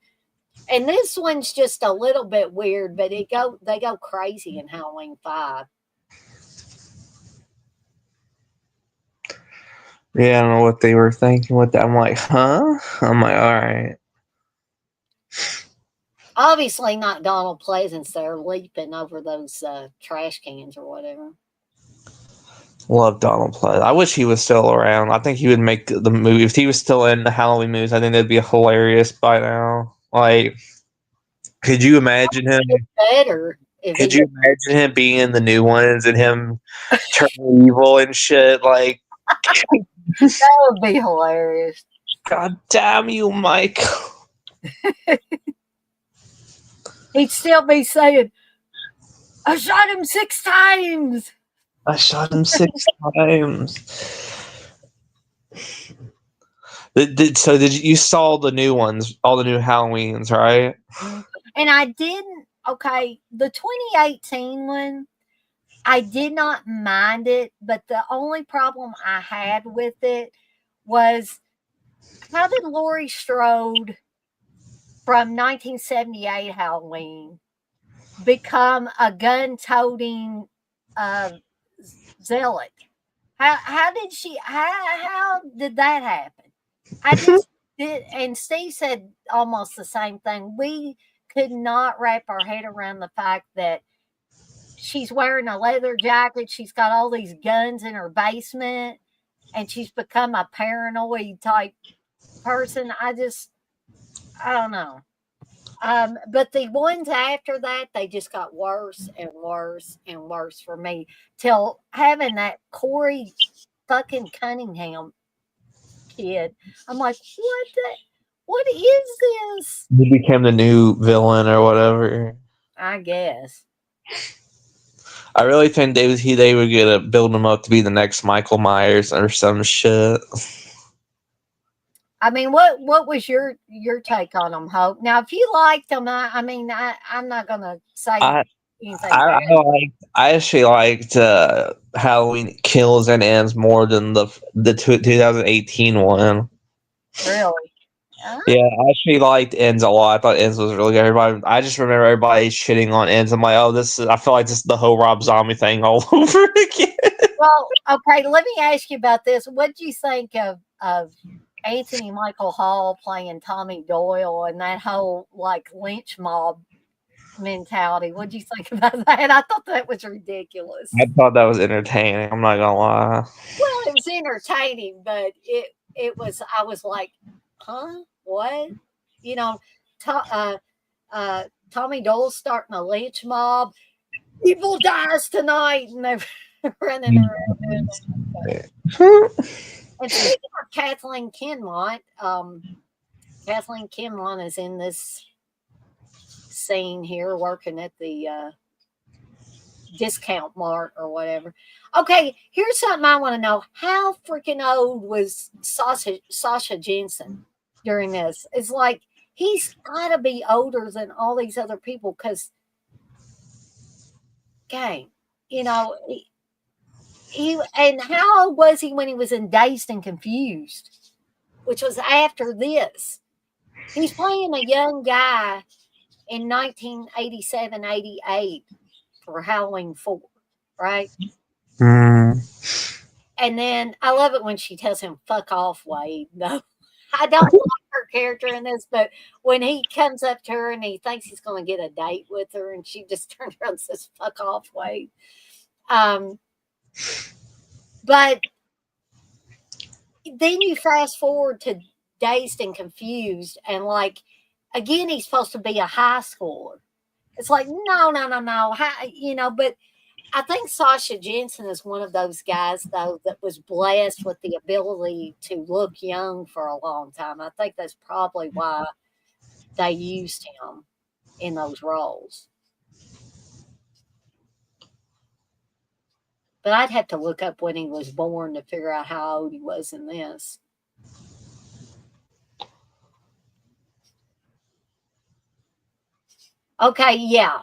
And this one's just a little bit weird, but they go crazy in Halloween 5. Yeah, I don't know what they were thinking with that. I'm like, huh? I'm like, all right. Obviously not Donald Pleasance there leaping over those trash cans or whatever. Love Donald Pleasance. I wish he was still around. I think he would make the movie. If he was still in the Halloween movies, I think that'd be hilarious by now. Like, could you imagine him? Better. Could you imagine him being in the new ones and him turning evil and shit? Like, that would be hilarious. God damn you, Mike. He'd still be saying, I shot him 6 times. I shot him 6 times. So you saw the new ones, all the new Halloweens, right? And I didn't. Okay, the 2018 one, I did not mind it, but the only problem I had with it was, how did Laurie Strode from 1978 Halloween become a gun-toting zealot? How did that happen? I just did, and Steve said almost the same thing. We could not wrap our head around the fact that she's wearing a leather jacket, she's got all these guns in her basement, and she's become a paranoid type person. I don't know. But the ones after that, they just got worse and worse and worse for me, till having that Corey fucking Cunningham kid. I'm like, what is this? He became the new villain or whatever. I guess. I really think they were gonna build him up to be the next Michael Myers or some shit. I mean, what was your take on them, Hope? Now, if you liked them, I'm not gonna say anything. I actually liked Halloween Kills and Ends more than the 2018 one. Really? Yeah, I actually liked Ends a lot. I thought Ends was really good. I just remember everybody shitting on Ends. I'm like, I feel like this is the whole Rob Zombie thing all over again. Well, okay, let me ask you about this. What do you think of Anthony Michael Hall playing Tommy Doyle and that whole like lynch mob mentality? What do you think about that? I thought that was ridiculous. I thought that was entertaining. I'm not gonna lie. Well, it was entertaining, but it was. I was like, huh? What? Tommy Dole's starting a lynch mob. People dies tonight, and they're running around. And speaking of Kathleen Kinmont, Kathleen Kinmont is in this scene here working at the discount mart or whatever. Okay, here's something I want to know. How freaking old was Sasha Jensen during this? It's like, he's got to be older than all these other people because, gang, you know, he and how old was he when he was in Dazed and Confused, which was after this? He's playing a young guy in 1987, 88 for Halloween 4, right? And then I love it when she tells him, fuck off, Wade. No, I don't like her character in this, but when he comes up to her and he thinks he's going to get a date with her, and she just turns around and says, fuck off, Wade. But then you fast forward to Dazed and Confused, and like, again, he's supposed to be a high schooler. It's like, no. But I think Sasha Jensen is one of those guys, though, that was blessed with the ability to look young for a long time. I think that's probably why they used him in those roles. But I'd have to look up when he was born to figure out how old he was in this. Okay, yeah.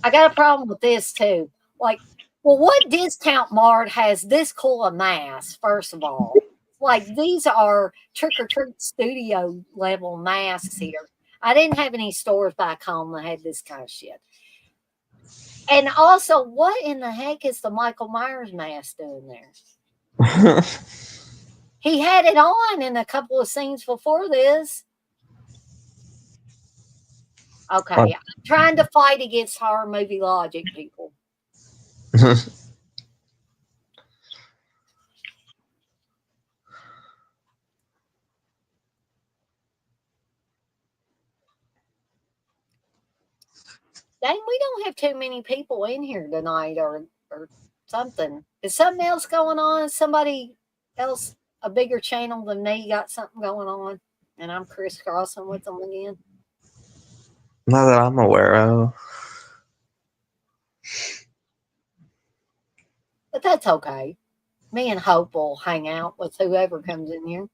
I got a problem with this too. Like, well, what discount mart has this cool a mask, first of all? Like, these are Trick or Treat studio level masks here. I didn't have any stores back home that had this kind of shit. And also, what in the heck is the Michael Myers mask doing there? He had it on in a couple of scenes before this. Okay, I'm trying to fight against horror movie logic, people. Dang, we don't have too many people in here tonight or something. Is something else going on? Somebody else, a bigger channel than me, got something going on, and I'm crisscrossing with them again? Not that I'm aware of. But that's okay. Me and Hope will hang out with whoever comes in here.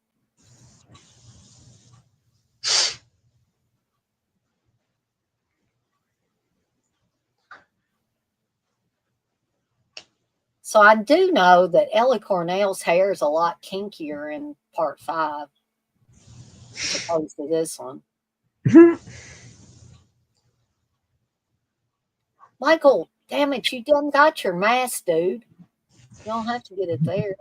So I do know that Ellie Cornell's hair is a lot kinkier in part 5 as opposed to this one. Michael, damn it, you done got your mask, dude. You don't have to get it there.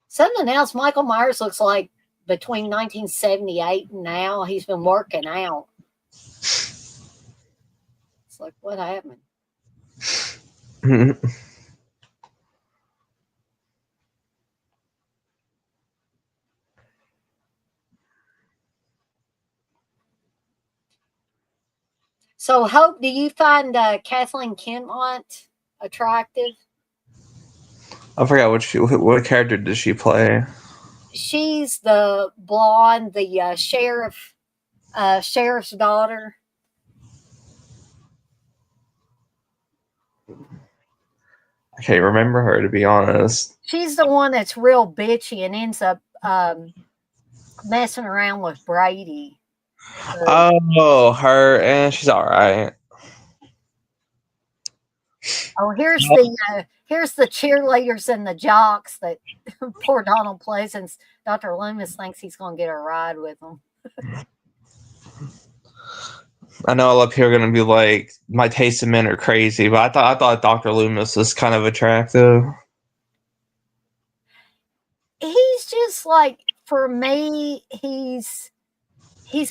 Something else, Michael Myers looks like between 1978 and now, he's been working out. It's like, what happened? So, Hope, do you find Kathleen Kenmont attractive? I forgot what character did she play? She's the blonde, the sheriff's daughter. I can't remember her, to be honest. She's the one that's real bitchy and ends up messing around with Brady. Oh, her, and she's all right. Oh, here's the cheerleaders and the jocks that poor Donald Pleasance. Dr. Loomis thinks he's going to get a ride with them. I know a lot of people are going to be like, my taste in men are crazy, but I thought Dr. Loomis was kind of attractive. He's just like, for me, he's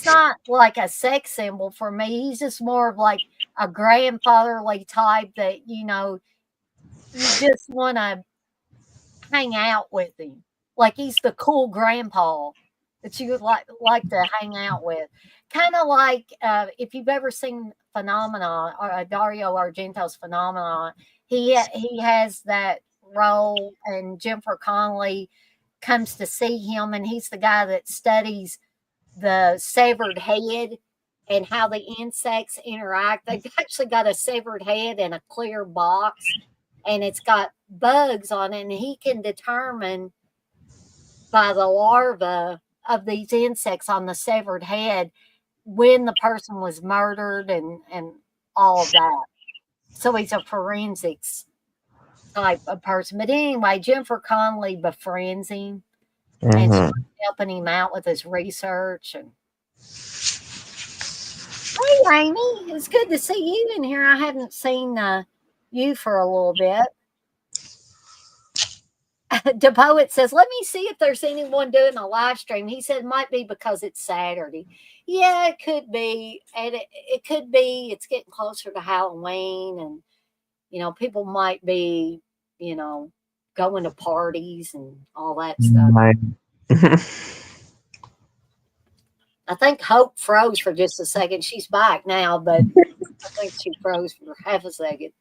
not like a sex symbol for me. He's just more of like a grandfatherly type that, you just want to hang out with him. Like he's the cool grandpa that you would like to hang out with. Kind of like if you've ever seen Phenomenon or Dario Argento's Phenomenon, he has that role, and Jennifer Connelly comes to see him, and he's the guy that studies the severed head and how the insects interact. They've actually got a severed head in a clear box, and it's got bugs on it, and he can determine by the larva of these insects on the severed head when the person was murdered and all of that. So he's a forensics type of person. But anyway, Jennifer Connelly befriends him and starts helping him out with his research. And hey, Amy, it's good to see you in here. I haven't seen you for a little bit. The poet says, let me see if there's anyone doing a live stream. He said it might be because it's Saturday. Yeah, it could be. And it could be it's getting closer to Halloween, and people might be, going to parties and all that stuff. I think Hope froze for just a second. She's back now, but I think she froze for half a second.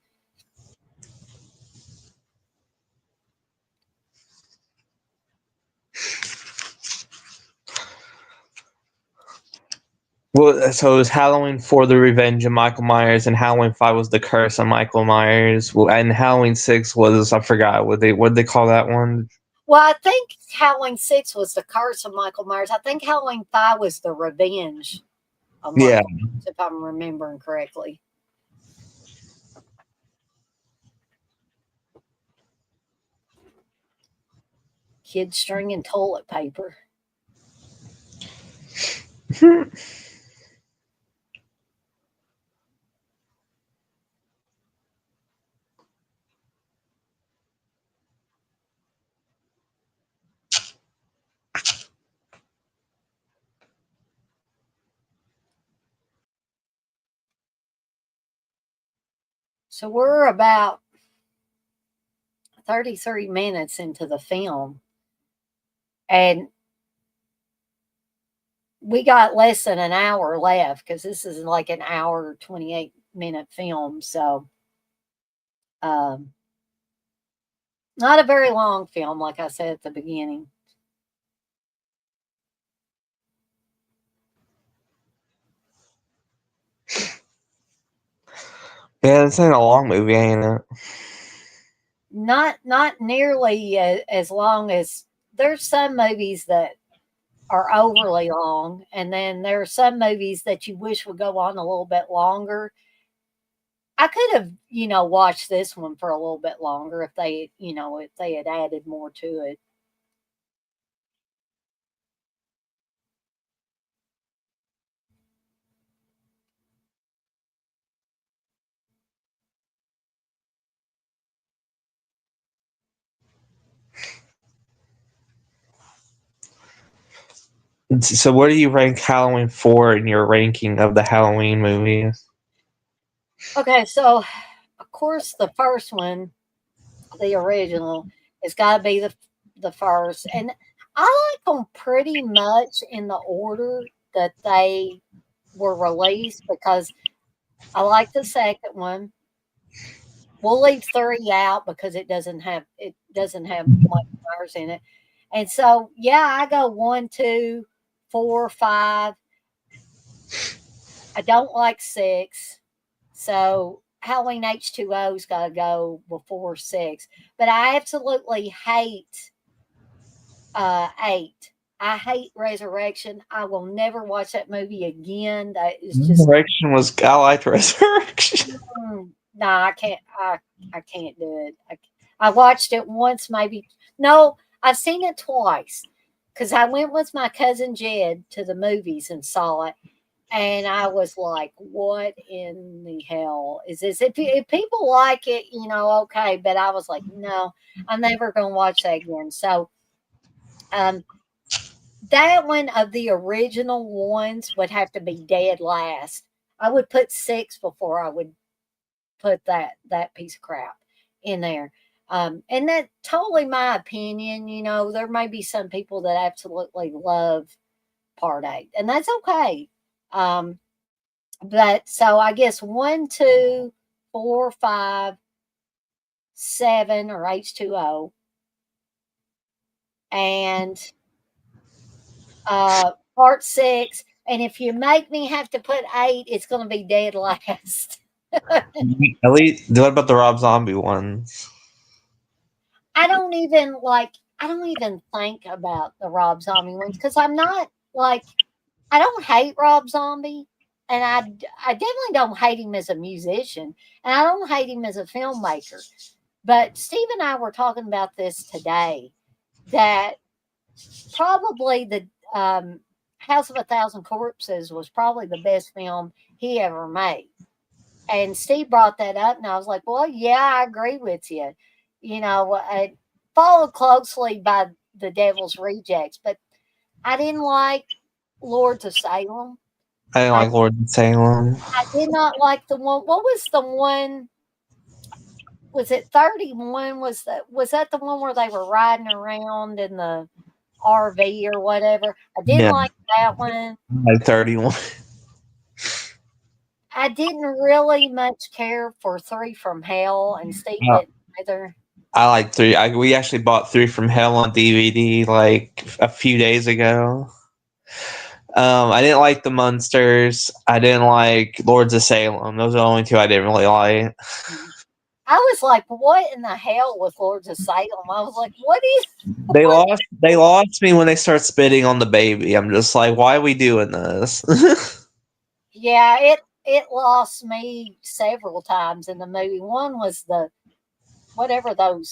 Well, so it was Halloween 4, The Revenge of Michael Myers, and Halloween 5 was The Curse of Michael Myers. Well, and Halloween 6 was, I forgot, what did they call that one? Well, I think Halloween 6 was The Curse of Michael Myers. I think Halloween 5 was The Revenge of Michael Myers, if I'm remembering correctly. Kids stringing toilet paper. So we're about 33 minutes into the film, and we got less than an hour left because this is like an hour, 28-minute film. So not a very long film, like I said at the beginning. Yeah, this ain't a long movie, ain't it? Not nearly as long as there's some movies that are overly long, and then there are some movies that you wish would go on a little bit longer. I could have, watched this one for a little bit longer if they had added more to it. So where do you rank Halloween 4 in your ranking of the Halloween movies? Okay, so of course the first one, the original, has got to be the first, and I like them pretty much in the order that they were released because I like the second one. We'll leave 3 out because it doesn't have Mike Myers in it, and so yeah, I go 1, 2, 4, 5. I don't like 6, so Halloween H2O's got to go before 6. But I absolutely hate 8. I hate Resurrection. I will never watch that movie again. That is just I liked Resurrection. No, I can't. I can't do it. I watched it once, maybe. No, I've seen it twice because I went with my cousin Jed to the movies and saw it. And I was like, what in the hell is this? If people like it, okay. But I was like, no, I'm never going to watch that again. So that one of the original ones would have to be dead last. I would put 6 before I would put that piece of crap in there. And that's totally my opinion. There may be some people that absolutely love Part 8, and that's okay. But so I guess 1, 2, 4, 5, 7 or H2O, and Part 6. And if you make me have to put 8, it's going to be dead last. At least, what about the Rob Zombie ones? I don't even like. I don't even think about the Rob Zombie ones because I'm not like I don't hate Rob Zombie, and I definitely don't hate him as a musician, and I don't hate him as a filmmaker. But Steve and I were talking about this today that probably the House of a Thousand Corpses was probably the best film he ever made. And Steve brought that up, and I was like, well, yeah, I agree with you. You know, followed closely by The Devil's Rejects, but I didn't like Lords of Salem. I didn't I, like Lord of Salem. I did not like the one. What was the one? Was it 31? Was that the one where they were riding around in the RV or whatever? I didn't Yeah, like that one. like 31. I didn't really much care for Three from Hell, and Steve didn't either. I like 3. We actually bought 3 from Hell on DVD like a few days ago. I didn't like the Munsters. I didn't like Lords of Salem. Those are the only 2 I didn't really like. I was like, what in the hell with Lords of Salem? I was like, what is They what? lost. They lost me when they start spitting on the baby. I'm just like, why are we doing this? Yeah, it lost me several times in the movie. One was the whatever the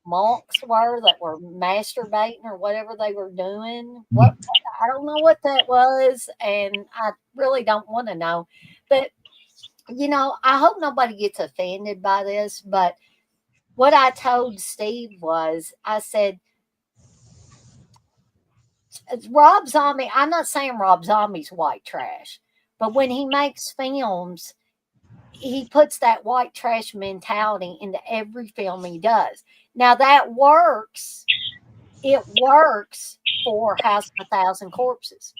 monks were that were masturbating or whatever they were doing. What I don't know what that was, and I really don't want to know. But I hope nobody gets offended by this. But what I told Steve was, I said, Rob Zombie. I'm not saying Rob Zombie's white trash, but when he makes films, he puts that white trash mentality into every film he does. Now that works. It works for House of a Thousand Corpses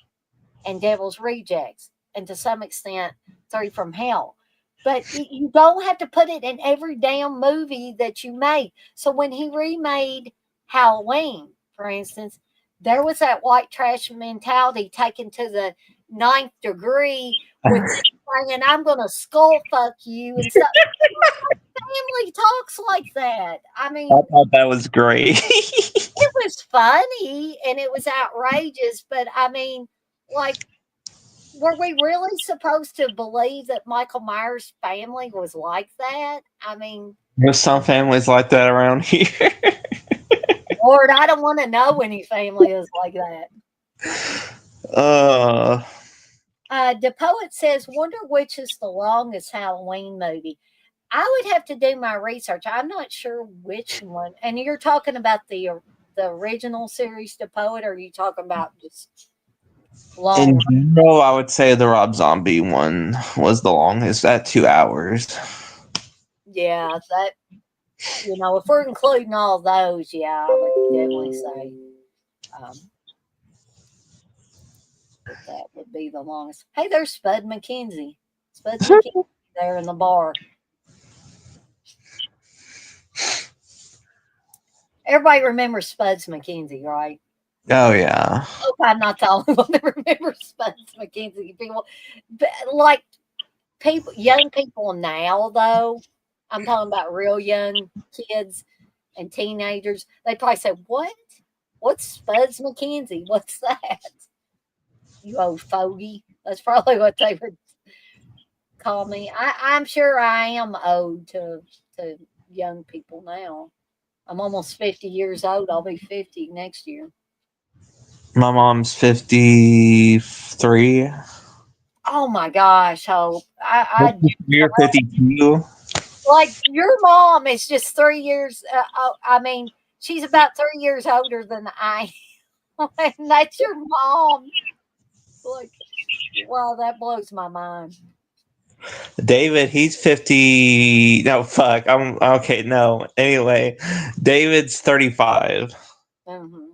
and Devil's Rejects, and to some extent, Three from Hell. But you don't have to put it in every damn movie that you make. So when he remade Halloween, for instance, there was that white trash mentality taken to the ninth degree with saying, I'm going to skull fuck you and stuff. Family talks like that. I mean, I thought that was great. it was funny and it was outrageous, but I mean, like, were we really supposed to believe that Michael Myers' family was like that? I mean, There's some families like that around here. Lord, I don't want to know any family is like that. uh, The poet says, wonder which is the longest Halloween movie. I would have to do my research. I'm not sure which one. And you're talking about the original series, The Poet, or are you talking about just long? in general, I would say the Rob Zombie one was the longest at 2 hours. Yeah, that if we're including all those, yeah, I would definitely say that would be the longest. Hey, there's Spud McKenzie. Spud McKenzie there in the bar. Everybody remembers Spuds McKenzie, right? Oh yeah. I hope I'm not the only one that remembers Spuds McKenzie. People, like young people now, though. I'm talking about real young kids and teenagers. They probably say, "What? What's Spuds McKenzie? What's that? You old fogey." That's probably what they would call me. I'm sure I am owed to young people now. I'm almost 50 years old. I'll be 50 next year. My mom's 53. Oh my gosh, Hope. You're 52. Like your mom is just 3 years. I mean, she's about 3 years older than I am. And that's your mom. Like, wow, that blows my mind. David, he's 50. No, fuck. I'm okay. No. Anyway, David's 35. Hmm.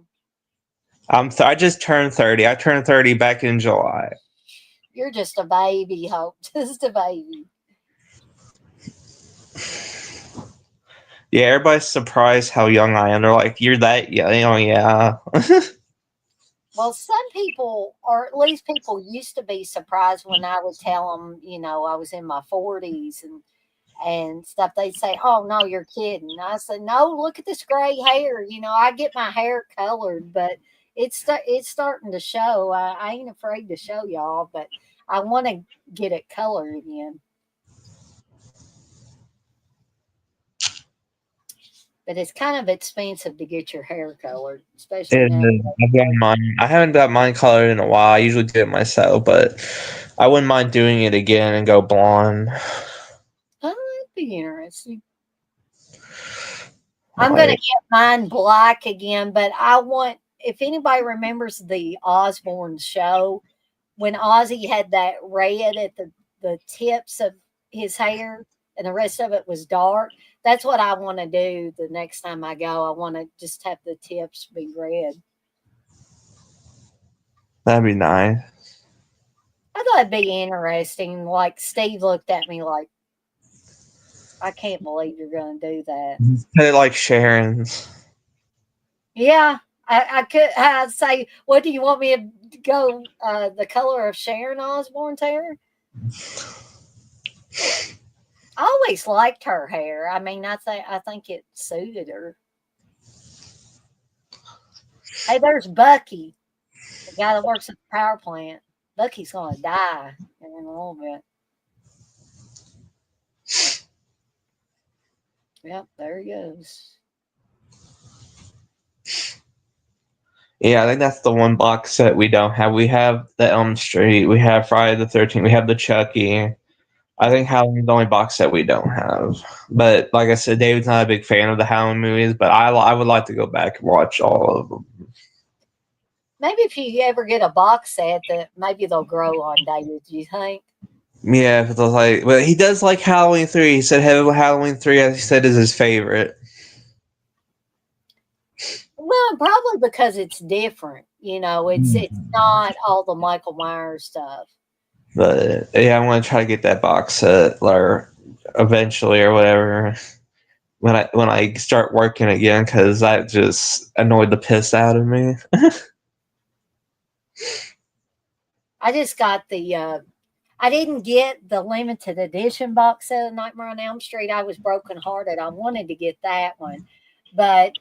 I just turned 30. I turned 30 back in July. You're just a baby, Hope. Just a baby. Yeah, everybody's surprised how young I am. They're like, "You're that young?" Oh, yeah. Well, some people, or at least people used to be surprised when I would tell them, I was in my 40s. And and stuff. They'd say, "Oh no, you're kidding." I said, "No, look at this gray hair. I get my hair colored, but it's starting to show. I ain't afraid to show y'all, but I want to get it colored again." But it's kind of expensive to get your hair colored, especially now. I haven't got mine colored in a while. I usually do it myself, but I wouldn't mind doing it again and go blonde. Oh, that'd be interesting. I'm going to get mine black again, but I want, if anybody remembers the Osborne show, when Ozzy had that red at the tips of his hair and the rest of it was dark, that's what I want to do the next time I go. I want to just have the tips be red. That'd be nice. I thought it'd be interesting. Like Steve looked at me like, I can't believe you're going to do that. Kind of like Sharon's. Yeah, I could. I'd say, what do you want me to go? The color of Sharon Osbourne's hair. I always liked her hair. I mean, I think it suited her. Hey, there's Bucky, the guy that works at the power plant. Bucky's gonna die in a little bit. Yep, there he goes. Yeah, I think that's the one box set we don't have. We have the Elm Street, we have Friday the 13th, we have the Chucky. I think Halloween's the only box set we don't have. But like I said, David's not a big fan of the Halloween movies, but I would like to go back and watch all of them. Maybe if you ever get a box set, that maybe they'll grow on David. Do you think? Yeah, but he does like Halloween 3. He said Halloween 3, as he said, is his favorite. Well, probably because it's different. It's not all the Michael Myers stuff. But yeah, I'm gonna try to get that box set or eventually or whatever when I start working again, because that just annoyed the piss out of me. I just got I didn't get the limited edition box set of Nightmare on Elm Street. I was brokenhearted. I wanted to get that one, but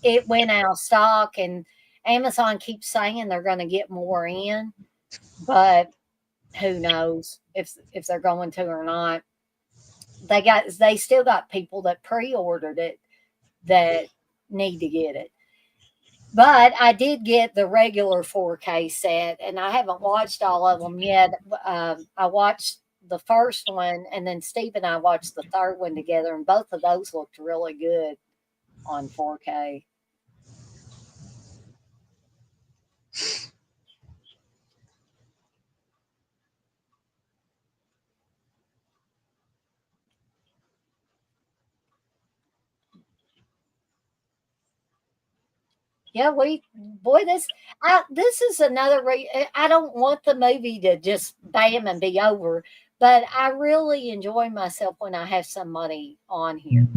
it went out of stock, and Amazon keeps saying they're going to get more in, but who knows if they're going to or not. They still got people that pre-ordered it that need to get it. But I did get the regular 4K set, and I haven't watched all of them yet. I watched the first one, and then Steve and I watched the third one together, and both of those looked really good on 4K. Yeah, this is another. I don't want the movie to just bam and be over, but I really enjoy myself when I have somebody on here,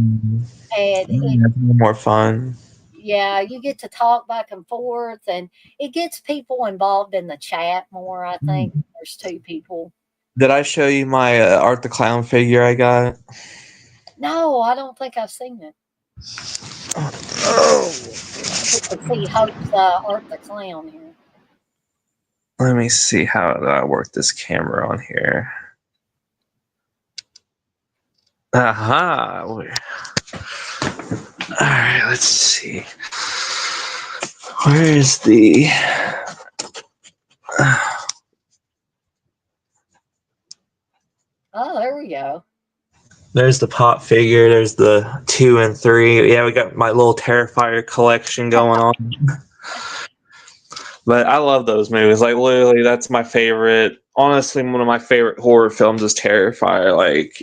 and It's more fun. yeah, you get to talk back and forth, and it gets people involved in the chat more. I think there's two people. Did I show you my Art the Clown figure I got? No, I don't think I've seen it. Oh. See Hope's Art the Clown here. Let me see how I work this camera on here. Aha! All right, let's see. Where is the? Oh, there we go. There's the pop figure. There's the 2 and 3. Yeah, we got my little Terrifier collection going on. But I love those movies. Like, literally, that's my favorite. Honestly, one of my favorite horror films is Terrifier. Like,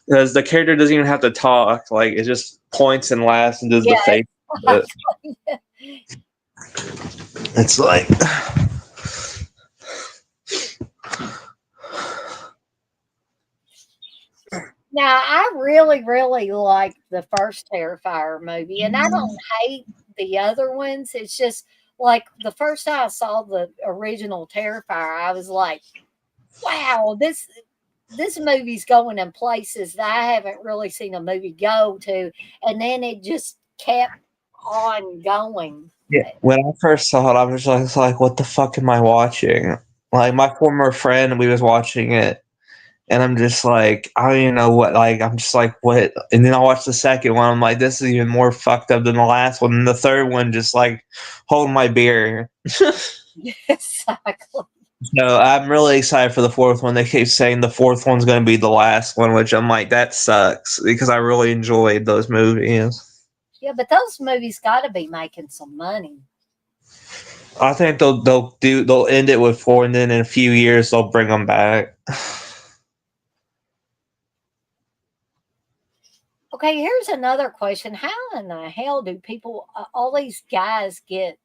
because the character doesn't even have to talk. Like, it just points and laughs and does the face. It's like. Now, I really, really like the first Terrifier movie, and I don't hate the other ones. It's just like the first time I saw the original Terrifier, I was like, wow, this movie's going in places that I haven't really seen a movie go to, and then it just kept on going. Yeah, when I first saw it, I was just like, "What the fuck am I watching?" Like my former friend, we was watching it, and I'm just like, I don't even know what. Like I'm just like, what? And then I watched the second one. I'm like, this is even more fucked up than the last one. And the third one, just like, hold my beer. Exactly. So I'm really excited for the fourth one. They keep saying the fourth one's going to be the last one, which I'm like, that sucks because I really enjoyed those movies. Yeah, but those movies got to be making some money. I think they'll end it with four, and then in a few years they'll bring them back. Okay, here's another question. How in the hell do people, all these guys, get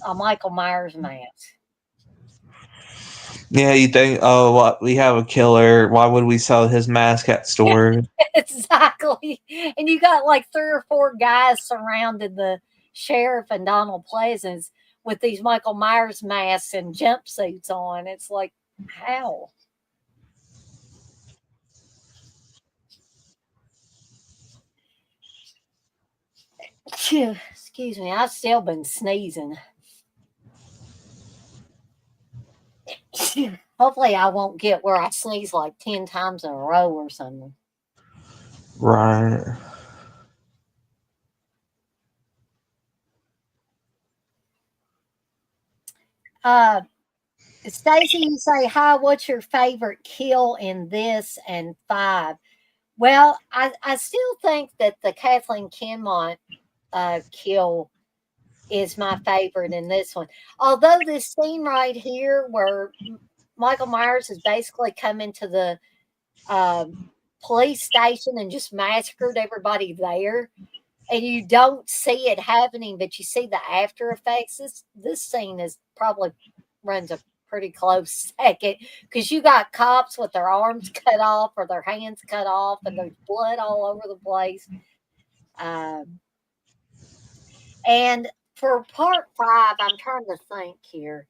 a Michael Myers mask? Yeah, you think, oh, what, we have a killer. Why would we sell his mask at stores? Exactly. And you got like 3 or 4 guys surrounding the sheriff and Donald Pleasance with these Michael Myers masks and jumpsuits on. It's like, how? Phew, excuse me, I've still been sneezing. Phew, hopefully, I won't get where I sneeze like 10 times in a row or something. Right. Uh, Stacy, you say, hi, what's your favorite kill in this and 5? Well, I still think that the Kathleen Kinmont kill is my favorite in this one. Although this scene right here where Michael Myers has basically come into the police station and just massacred everybody there, and you don't see it happening, but you see the after effects. This scene is probably runs a pretty close second because you got cops with their arms cut off or their hands cut off, and there's blood all over the place. And for part 5, I'm trying to think here.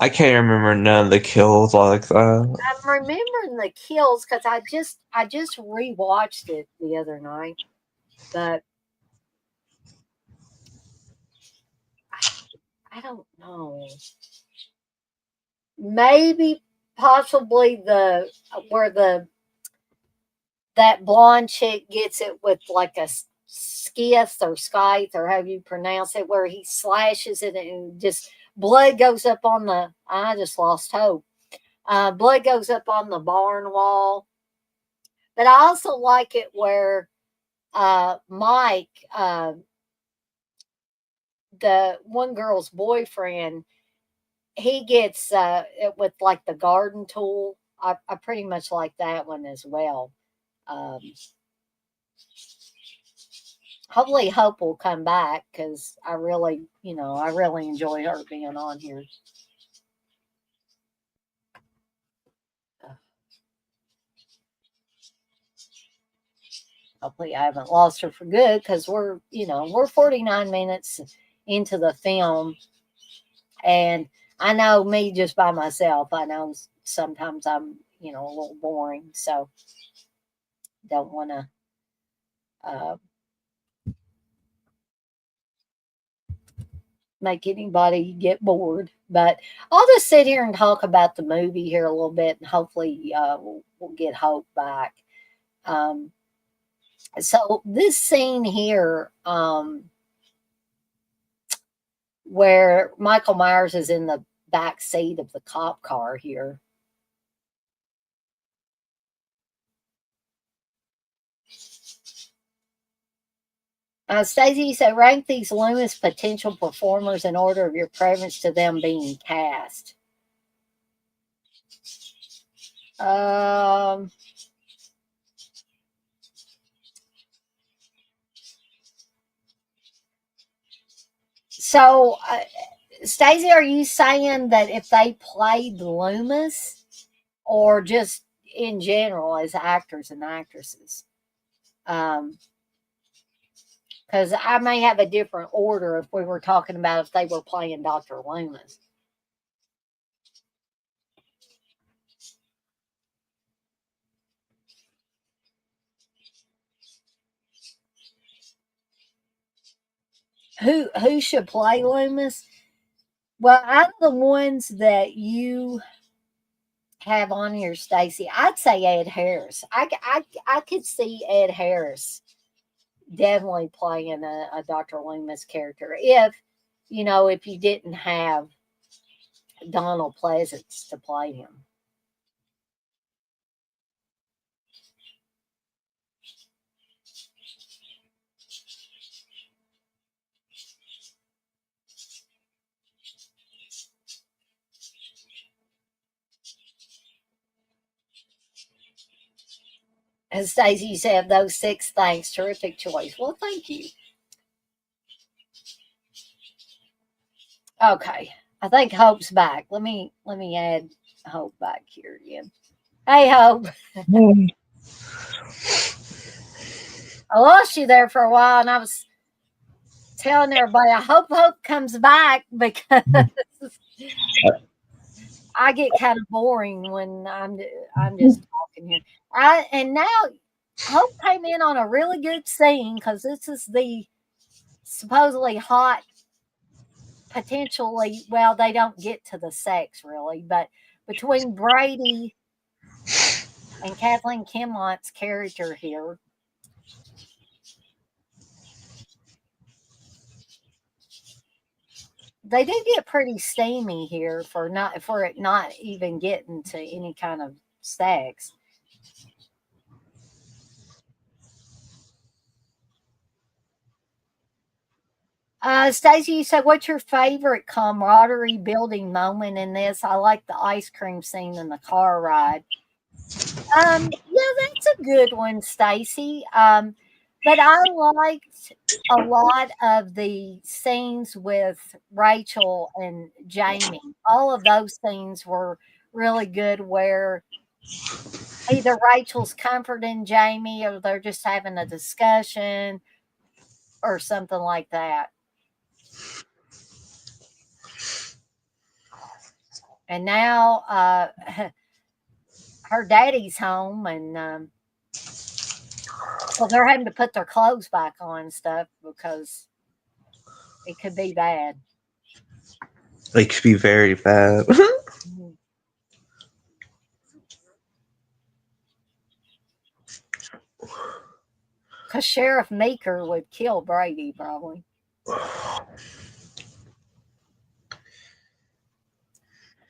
I can't remember none of the kills like that. I'm remembering the kills because I just rewatched it the other night, but I don't know. Maybe possibly the where the that blonde chick gets it with like a skith or scythe or however you pronounce it, where he slashes it and just blood goes up on the. I just lost hope. Blood goes up on the barn wall. But I also like it where Mike, the one girl's boyfriend, he gets it with like the garden tool. I pretty much like that one as well. Um, hopefully, Hope will come back because I really enjoy her being on here. Hopefully, I haven't lost her for good because we're 49 minutes into the film, and I know me just by myself. I know sometimes I'm a little boring, so don't want to. Uh, make anybody get bored. But I'll just sit here and talk about the movie here a little bit, and hopefully we'll get Hope back. Um, so this scene here, where Michael Myers is in the back seat of the cop car here. Stacey, you say rank these Loomis potential performers in order of your preference to them being cast. So, Stacey, are you saying that if they played Loomis, or just in general as actors and actresses? Because I may have a different order if we were talking about if they were playing Dr. Loomis. Who should play Loomis? Well, out of the ones that you have on here, Stacy, I'd say Ed Harris. I could see Ed Harris definitely playing a Dr. Loomis character if if you didn't have Donald Pleasance to play him. And Stacey, you said those 6 things. Terrific choice. Well, thank you. Okay. I think Hope's back. Let me add Hope back here again. Hey, Hope. I lost you there for a while, and I was telling everybody I hope Hope comes back because I get kind of boring when I'm just talking here. And now Hope came in on a really good scene because this is the supposedly hot, potentially, well, they don't get to the sex really, but between Brady and Kathleen Kinmont's character here. They do get pretty steamy here for it not even getting to any kind of sex. Stacey, you said, what's your favorite camaraderie building moment in this? I like the ice cream scene in the car ride. Yeah, that's a good one, Stacey. But I liked a lot of the scenes with Rachel and Jamie. All of those scenes were really good where either Rachel's comforting Jamie or they're just having a discussion or something like that. And now her daddy's home, and so they're having to put their clothes back on and stuff because it could be bad. It could be very bad. Because Sheriff Meeker would kill Brady, probably.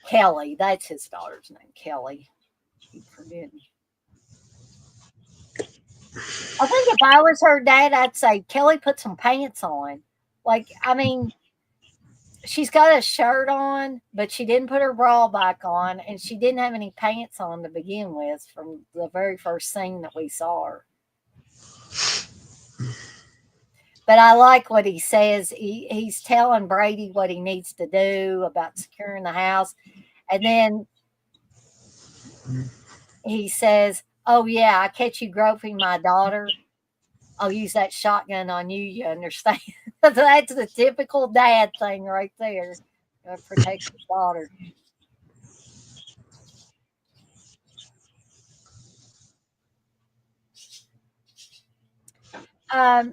Kelly, that's his daughter's name, Kelly. Keep forgetting. I think if I was her dad, I'd say, Kelly, put some pants on. Like, I mean, she's got a shirt on, but she didn't put her bra back on, and she didn't have any pants on to begin with from the very first scene that we saw her. But I like what he says. He's telling Brady what he needs to do about securing the house. And then he says, oh, yeah, I catch you groping my daughter. I'll use that shotgun on you, you understand? That's the typical dad thing right there. Protect his daughter.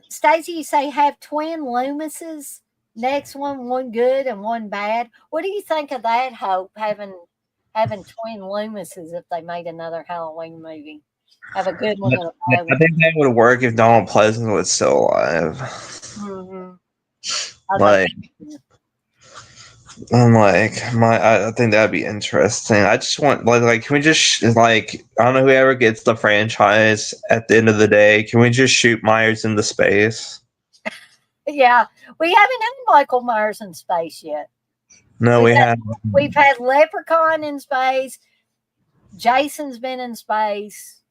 Stacey, you say have twin Loomises. Next one good and one bad. What do you think of that, Hope, having twin Loomises if they made another Halloween movie? Have a good one and a bad one. I think that would work if Donald Pleasance was still alive. Mm-hmm. I think that'd be interesting. I just want can we just I don't know, whoever gets the franchise at the end of the day, can we just shoot Myers into space? Yeah, we haven't had Michael Myers in space yet. No, we haven't. We've had Leprechaun in space. Jason's been in space.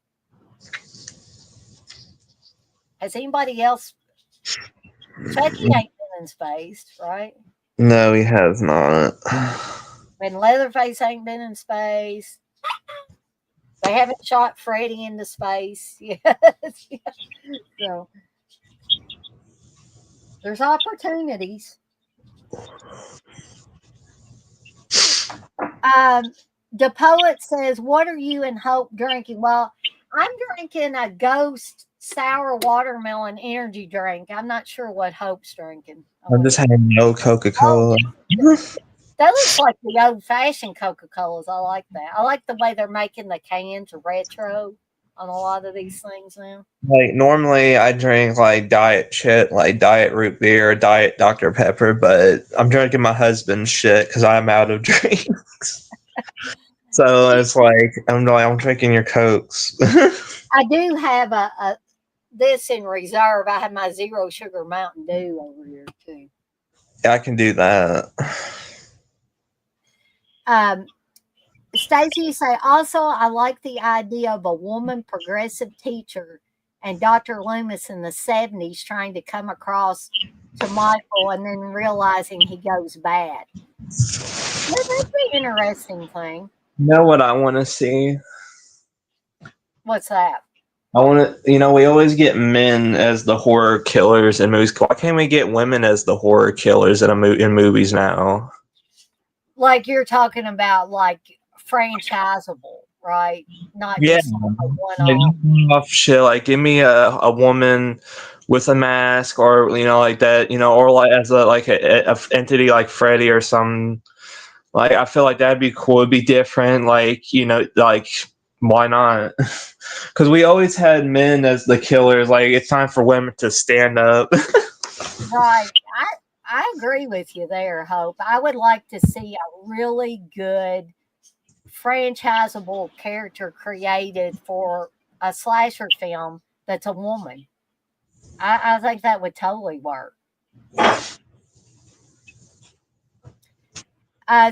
Has anybody else? Chucky ain't been in space, right? No, he has not. And Leatherface ain't been in space. They haven't shot Freddy into space. Yes. So there's opportunities. The poet says, what are you and Hope drinking? Well, I'm drinking a Ghost sour watermelon energy drink. I'm not sure what Hope's drinking. I'm just having no Coca-Cola. That looks like the old-fashioned Coca-Colas. I like that. I like the way they're making the cans retro on a lot of these things now. Like normally I drink like diet shit, like diet root beer, diet Dr. Pepper, but I'm drinking my husband's shit because I'm out of drinks. So it's like I'm drinking your Cokes. I do have this in reserve. I have my zero sugar Mountain Dew over here too. I can do that. Stacey, you say, also, I like the idea of a woman progressive teacher and Dr. Loomis in the 70s trying to come across to Michael and then realizing he goes bad. Yeah, that'd be an interesting thing. You know what I want to see? What's that? I want to, we always get men as the horror killers in movies. Why can't we get women as the horror killers in movies now? Like you're talking about, like franchisable, right? Not just like one-off shit. Like, give me a woman with a mask, or like that, or like as a entity like Freddy or some. Like, I feel like that'd be cool. It'd be different. Like, like why not? Because we always had men as the killers. Like, it's time for women to stand up. Right. I agree with you there, Hope. I would like to see a really good franchisable character created for a slasher film that's a woman. I think that would totally work.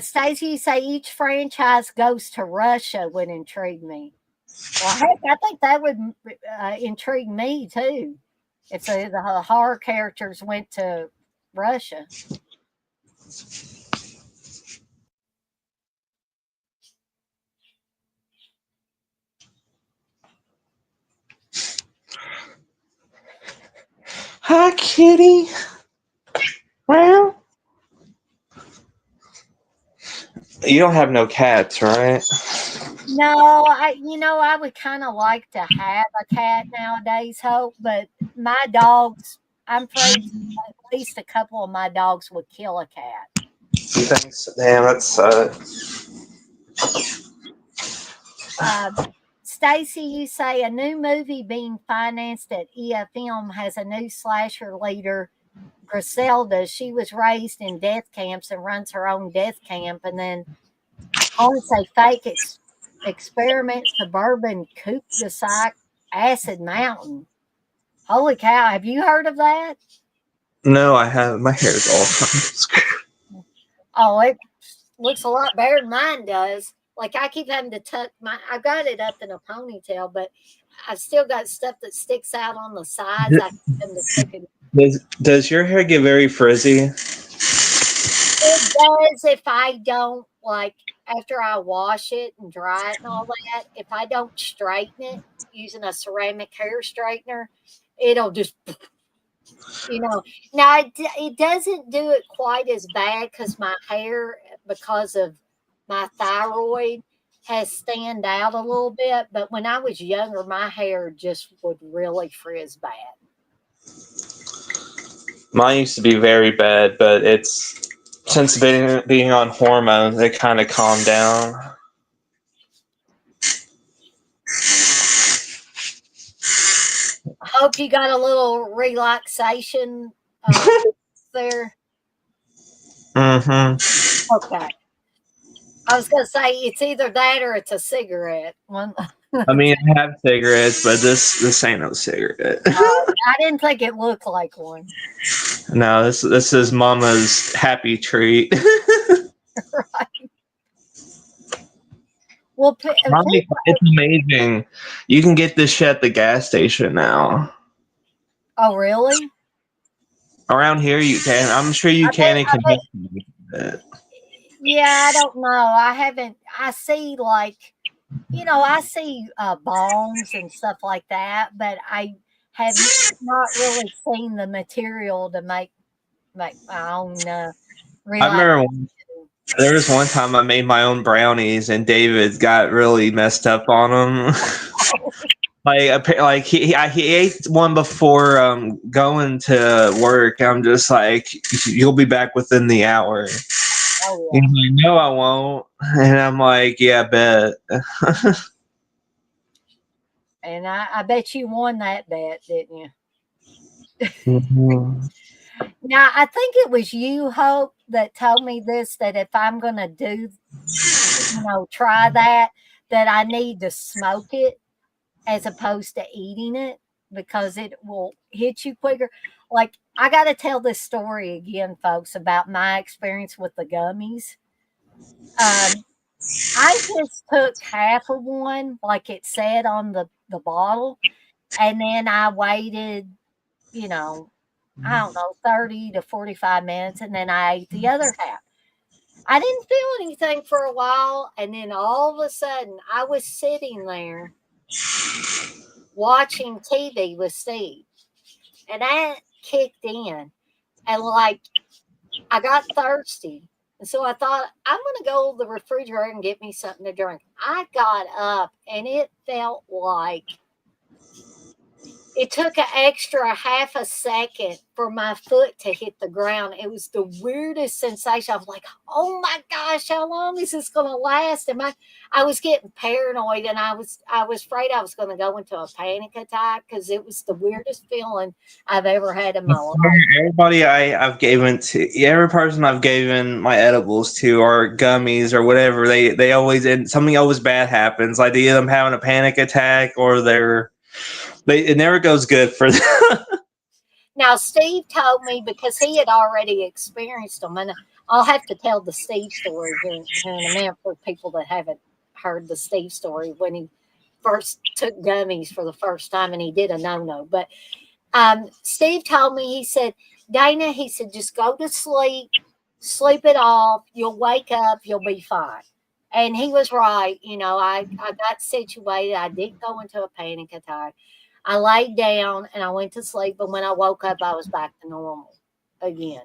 Stacey, you say each franchise goes to Russia would intrigue me. Well, heck, I think that would intrigue me too. If the horror characters went to Russia. Hi, kitty. Well, you don't have no cats, right? No, I would kind of like to have a cat nowadays, Hope, but my dogs, I'm afraid at least a couple of my dogs would kill a cat. Thanks. Damn, that sucks. Stacey, you say a new movie being financed at EFM has a new slasher leader, Griselda. She was raised in death camps and runs her own death camp, and then I want to say fake experiment suburban cul-de-sac acid mountain. Holy cow! Have you heard of that? No, I haven't. My hair's all screwed. Oh, it looks a lot better than mine does. Like, I keep having to tuck I've got it up in a ponytail, but I've still got stuff that sticks out on the sides. I keep them to tuck it. Does your hair get very frizzy? It does if I don't, like, after I wash it and dry it and all that, if I don't straighten it using a ceramic hair straightener, it'll just, Now, it doesn't do it quite as bad because my hair, because of my thyroid, has stand out a little bit. But when I was younger, my hair just would really frizz bad. Mine used to be very bad, but it's since being on hormones, it kind of calmed down. I hope you got a little relaxation there. Mm-hmm. Okay. I was going to say it's either that or it's a cigarette. I mean, I have cigarettes, but this ain't no cigarette. I didn't think it looked like one. No, this is Mama's happy treat. Right. Well, Mommy, it's amazing. You can get this shit at the gas station now. Oh, really? Around here, you can. I'm sure you can in Kentucky. Yeah, I don't know. I haven't. I see I see bongs and stuff like that, but I have not really seen the material to make my own. I remember there was one time I made my own brownies, and David got really messed up on them. Like he ate one before going to work. I'm just like, you'll be back within the hour. Oh And yeah. he's like, no, I won't. And I'm like, yeah, bet. And I bet you won that bet, didn't you? Mhm. Now I think it was you, Hope, that told me this, that if I'm gonna do, try that, that I need to smoke it as opposed to eating it because it will hit you quicker. Like, I got to tell this story again, folks, about my experience with the gummies. Um, I just took half of one, like it said on the bottle, and then I waited, you know, I don't know, 30 to 45 minutes, and then I ate the other half. I didn't feel anything for a while, and then all of a sudden, I was sitting there watching TV with Steve, and that kicked in, and like I got thirsty, and so I thought I'm going to go to the refrigerator and get me something to drink. I got up, and it felt like it took an extra half a second for my foot to hit the ground. It was the weirdest sensation. I was like, "Oh my gosh, how long is this going to last?" And I was getting paranoid, and I was afraid I was going to go into a panic attack because it was the weirdest feeling I've ever had in my life. Everybody I've given to, every person I've given my edibles to or gummies or whatever, they always end, something always bad happens. Like either them having a panic attack or it never goes good for them. Now, Steve told me because he had already experienced them, and I'll have to tell the Steve story here in a minute for people that haven't heard the Steve story when he first took gummies for the first time and he did a no-no. But Steve told me, he said, Dana, he said, just go to sleep, sleep it off. You'll wake up, you'll be fine. And he was right. I got situated. I didn't go into a panic attack. I laid down and I went to sleep. But when I woke up, I was back to normal again.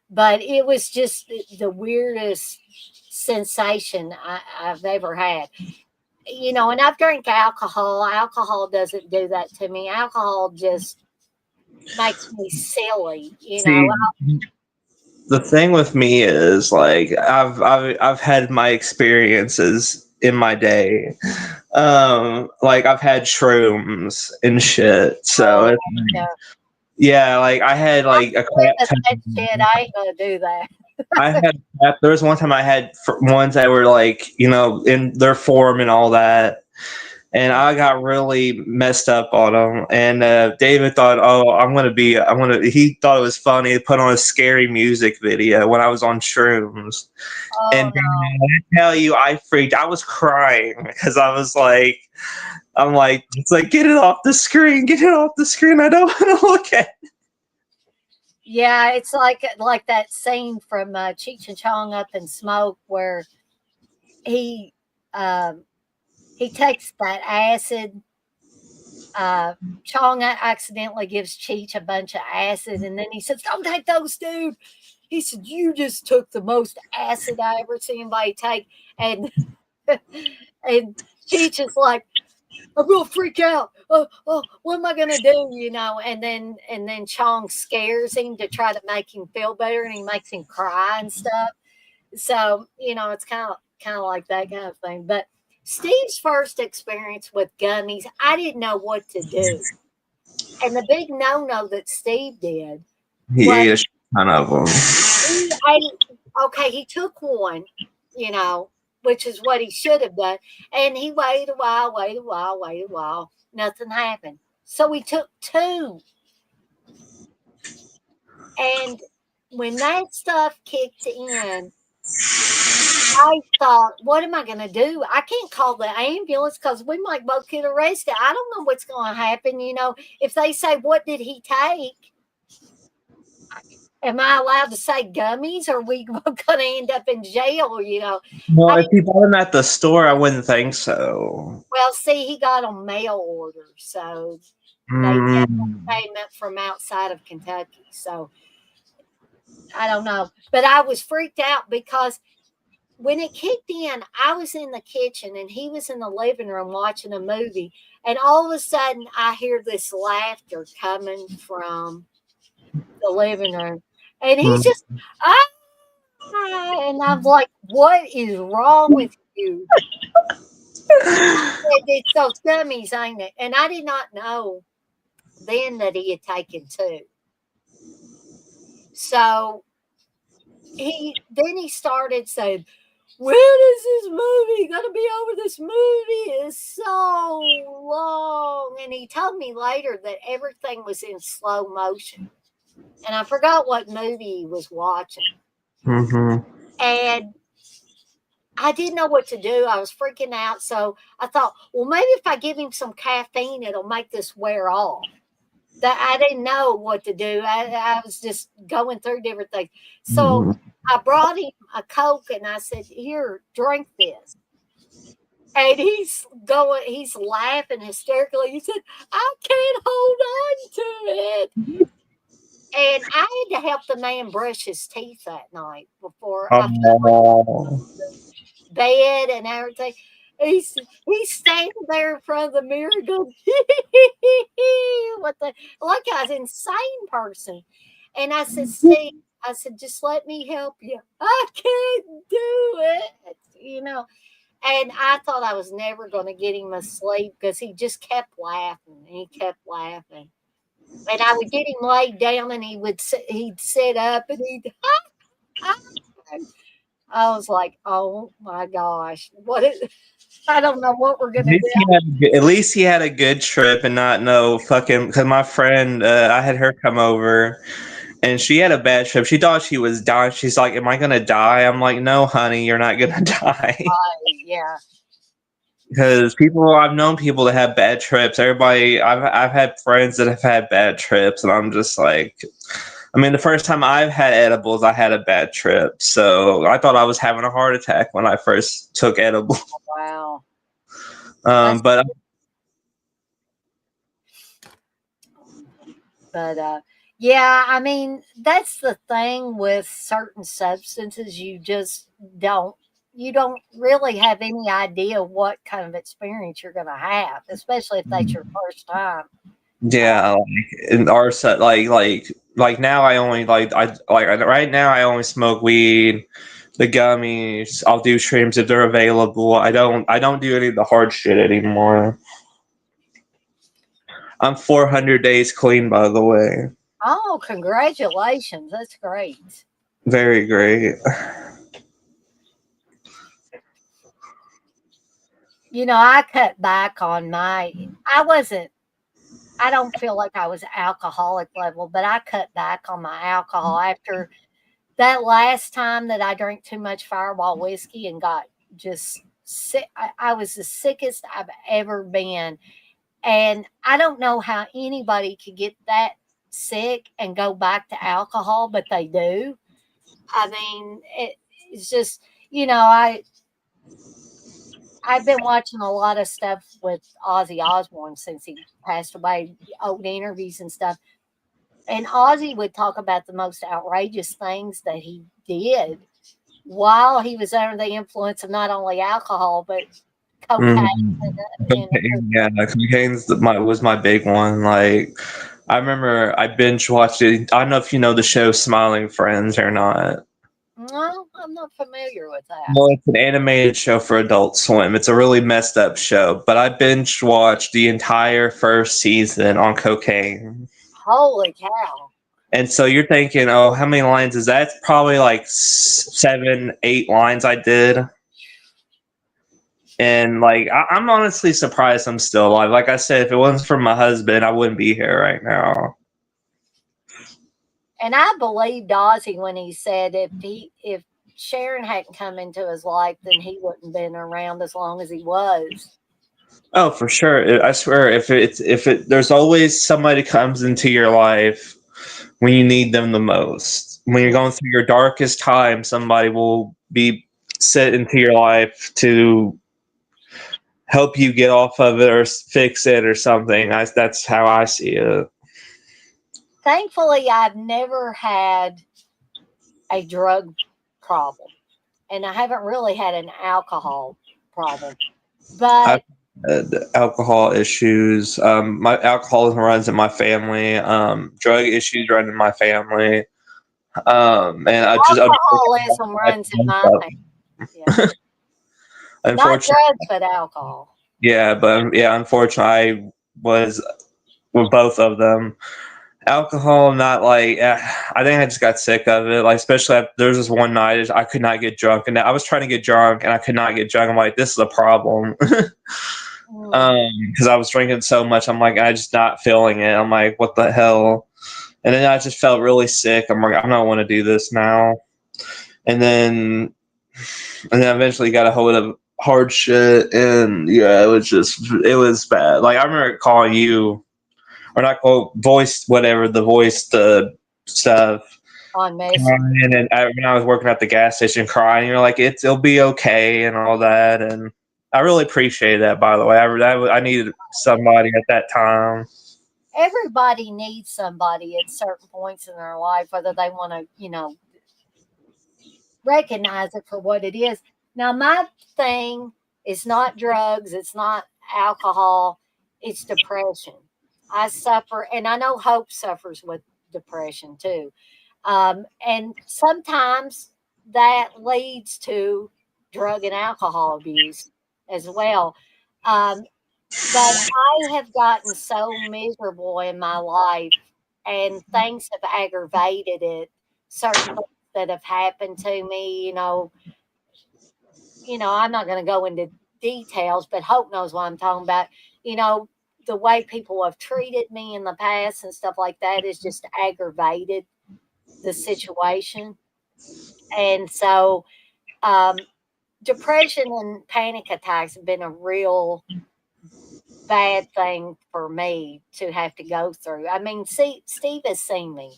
But it was just the weirdest sensation I've ever had. And I've drank alcohol. Alcohol doesn't do that to me. Alcohol just makes me silly. See, the thing with me is like I've had my experiences in my day. Like I've had shrooms and shit. So Oh, it's yeah. yeah, like I had I'm like a with crap that ton. shit. I ain't gonna do that. I had there was one time I had ones that were like in their form and all that, and I got really messed up on them. And David thought, oh, He thought it was funny to put on a scary music video when I was on shrooms. Oh And no. I tell you, I freaked. I was crying because I was like, I'm like, it's like get it off the screen, get it off the screen. I don't want to look at it. Yeah, it's like that scene from Cheech and Chong Up in Smoke where he um, he takes that acid. Chong accidentally gives Cheech a bunch of acid, and then he says, "Don't take those, dude." He said, "You just took the most acid I ever seen anybody take," and and Cheech is like, I'm gonna freak out. Oh, what am I gonna do? And then Chong scares him to try to make him feel better, and he makes him cry and stuff. So it's kind of like that kind of thing. But Steve's first experience with gummies, I didn't know what to do. And the big no-no that Steve did He was ate a ton of them. he took one, which is what he should have done. And he waited a while, nothing happened. So he took two. And when that stuff kicked in, I thought, what am I going to do? I can't call the ambulance because we might both get arrested. I don't know what's going to happen. If they say, what did he take? Am I allowed to say gummies, or are we going to end up in jail? Well, if you bought them at the store, I wouldn't think so. Well, see, he got on mail order, so they get payment from outside of Kentucky. So I don't know, but I was freaked out because when it kicked in, I was in the kitchen and he was in the living room watching a movie, And all of a sudden, I hear this laughter coming from the living room. And he's just, ah! And I'm like, what is wrong with you? It's those gummies, ain't it? And I did not know then that he had taken 2. So he started saying, when is this movie gonna be over? This movie is so long. And he told me later that everything was in slow motion. And I forgot what movie he was watching. And I didn't know what to do. I was freaking out. So I thought, well, maybe if I give him some caffeine, it'll make this wear off. That I didn't know what to do. I was just going through different things. So I brought him a Coke and I said, here, drink this. And he's laughing hysterically. He said, I can't hold on to it. And I had to help the man brush his teeth that night before I bed and everything. He's standing there in front of the mirror going, what the, like I was an insane person. And I said, Steve, I said, just let me help you. I can't do it, And I thought I was never going to get him asleep because he just kept laughing and he kept laughing. And I would get him laid down and he'd sit up and he'd, I was like, oh my gosh, I don't know what we're going to do. At least he had a good trip and not no fucking, because my friend, I had her come over and she had a bad trip. She thought she was dying. She's like, am I going to die? I'm like, no, honey, you're not going to die. Yeah. Because I've known people that have bad trips. I've had friends that have had bad trips, and I'm just like, I mean, the first time I've had edibles, I had a bad trip. So I thought I was having a heart attack when I first took edibles. Wow. But yeah, I mean, that's the thing with certain substances. You don't really have any idea what kind of experience you're going to have, especially if that's your first time. Yeah, like in our set, like now I only right now I only smoke weed, the gummies. I'll do shrooms if they're available. I don't do any of the hard shit anymore. I'm 400 days clean, by the way. Oh, congratulations! That's great. Very great. I cut back on I don't feel like I was alcoholic level, but I cut back on my alcohol after that last time that I drank too much Fireball whiskey and got just sick. I was the sickest I've ever been. And I don't know how anybody could get that sick and go back to alcohol, but they do. I mean, it's just, I've been watching a lot of stuff with Ozzy Osbourne since he passed away, old interviews and stuff. And Ozzy would talk about the most outrageous things that he did while he was under the influence of not only alcohol, but cocaine. Yeah, cocaine was my big one. Like, I remember I binge watched it. I don't know if you know the show Smiling Friends or not. No, I'm not familiar with that. Well, it's an animated show for Adult Swim. It's a really messed up show, but I binge watched the entire first season on cocaine. Holy cow. And so you're thinking, oh, how many lines is that? It's probably like 7, 8 lines I did. And like, I'm honestly surprised I'm still alive. Like I said, if it wasn't for my husband, I wouldn't be here right now. And I believed Ozzy when he said if Sharon hadn't come into his life, then he wouldn't have been around as long as he was. Oh, for sure. I swear, if there's always somebody comes into your life when you need them the most. When you're going through your darkest time, somebody will be sent into your life to help you get off of it or fix it or something. That's how I see it. Thankfully, I've never had a drug problem, and I haven't really had an alcohol problem. But The alcohol issues. My alcoholism runs in my family. Drug issues run in my family. And Alcoholism runs in my family. Yeah. Not unfortunately, drugs, but alcohol. unfortunately, I was with both of them. Alcohol, not like I think I just got sick of it. Like especially there was this one night I could not get drunk, and I was trying to get drunk, and I could not get drunk. I'm like, this is a problem. Because I was drinking so much, I'm like, I just not feeling it. I'm like, what the hell? And then I just felt really sick. I'm like, I don't want to do this now. And then eventually got a hold of hard shit, and yeah, it was bad. Like I remember calling you, or not voice whatever the voice the stuff. On Messenger. And when I was working at the gas station, crying, you're like, it'll be okay, and all that, and I really appreciate that. By the way, I needed somebody at that time. Everybody needs somebody at certain points in their life, whether they want to, recognize it for what it is. Now, my thing is not drugs, it's not alcohol, it's depression. I suffer, and I know Hope suffers with depression too. And sometimes that leads to drug and alcohol abuse as well. Um, but I have gotten so miserable in my life, and things have aggravated it. Certain things that have happened to me, I'm not going to go into details, but Hope knows what I'm talking about. The way people have treated me in the past and stuff like that is just aggravated the situation. And so, depression and panic attacks have been a real bad thing for me to have to go through. I mean, Steve has seen me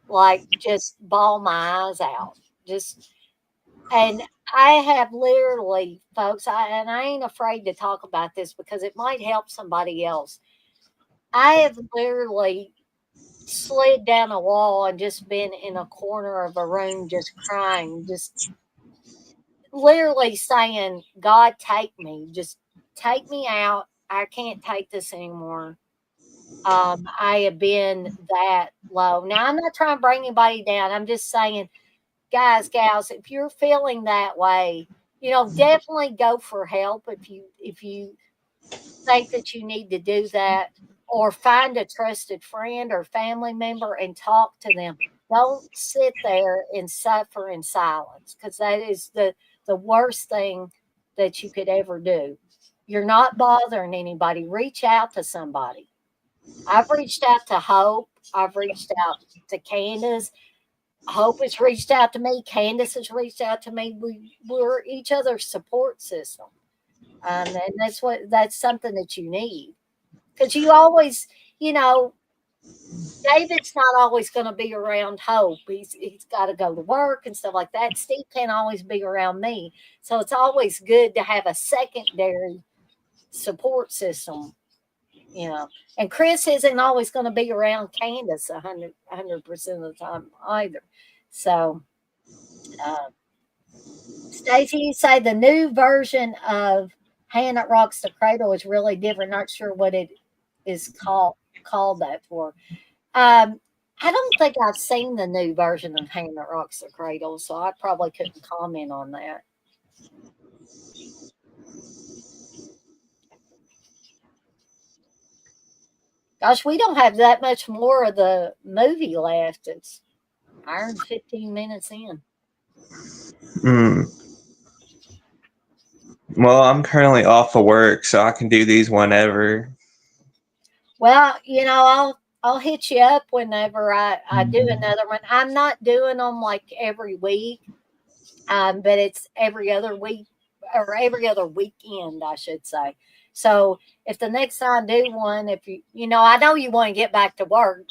like just bawl my eyes out. And I have literally, folks, and I ain't afraid to talk about this because it might help somebody else. I have literally slid down a wall and just been in a corner of a room just crying, just literally saying, God, take me, just take me out. I can't take this anymore. I have been that low. Now, I'm not trying to bring anybody down. I'm just saying, guys, gals, if you're feeling that way, definitely go for help if you think that you need to do that, or find a trusted friend or family member and talk to them. Don't sit there and suffer in silence, because that is the worst thing that you could ever do. You're not bothering anybody. Reach out to somebody. I've reached out to Hope. I've reached out to Candace. Hope has reached out to me. Candace has reached out to me. We're each other's support system. And that's something that you need. Because you always, David's not always going to be around Hope. He's got to go to work and stuff like that. Steve can't always be around me. So it's always good to have a secondary support system, And Chris isn't always going to be around Candace 100% of the time either. So, Stacey, you say the new version of Hand That Rocks the Cradle is really different. Not sure what it is called that for. I don't think I've seen the new version of Hand That Rocks the Cradle, so I probably couldn't comment on that. Gosh, we don't have that much more of the movie left. It's hour and 15 minutes in. Well, I'm currently off of work, so I can do these whenever. Well, I'll hit you up whenever I do another one. I'm not doing them like every week, but it's every other week or every other weekend, I should say. So if the next time I do one, if I know you want to get back to work.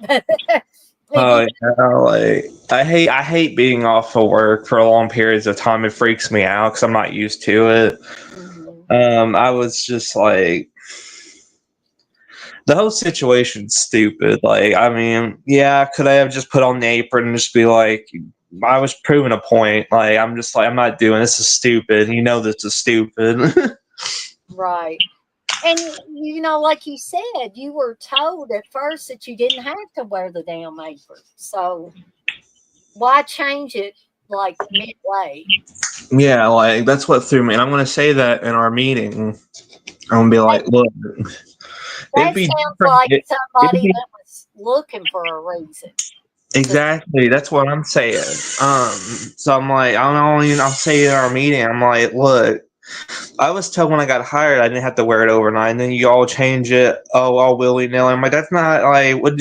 Oh yeah, I hate being off of work for long periods of time. It freaks me out because I'm not used to it. Mm-hmm. I was just like, the whole situation's stupid. Like, I mean, yeah, could I have just put on the apron and just be like, I was proving a point. Like, I'm just like, I'm not doing this. Is stupid. This is stupid. Right. And you know, like you said, you were told at first that you didn't have to wear the damn apron. So why change it like midway? Yeah, like that's what threw me. And I'm gonna say that in our meeting. I'm gonna be like, look, it'd That be sounds different. like It'd somebody be that was looking for a reason. exactly. That's what I'm saying. So I'm like, I don't know. I'll say it in our meeting. I'm like, look, I was told when I got hired I didn't have to wear it overnight, and then you all change it, all willy nilly. I'm like, that's not like what.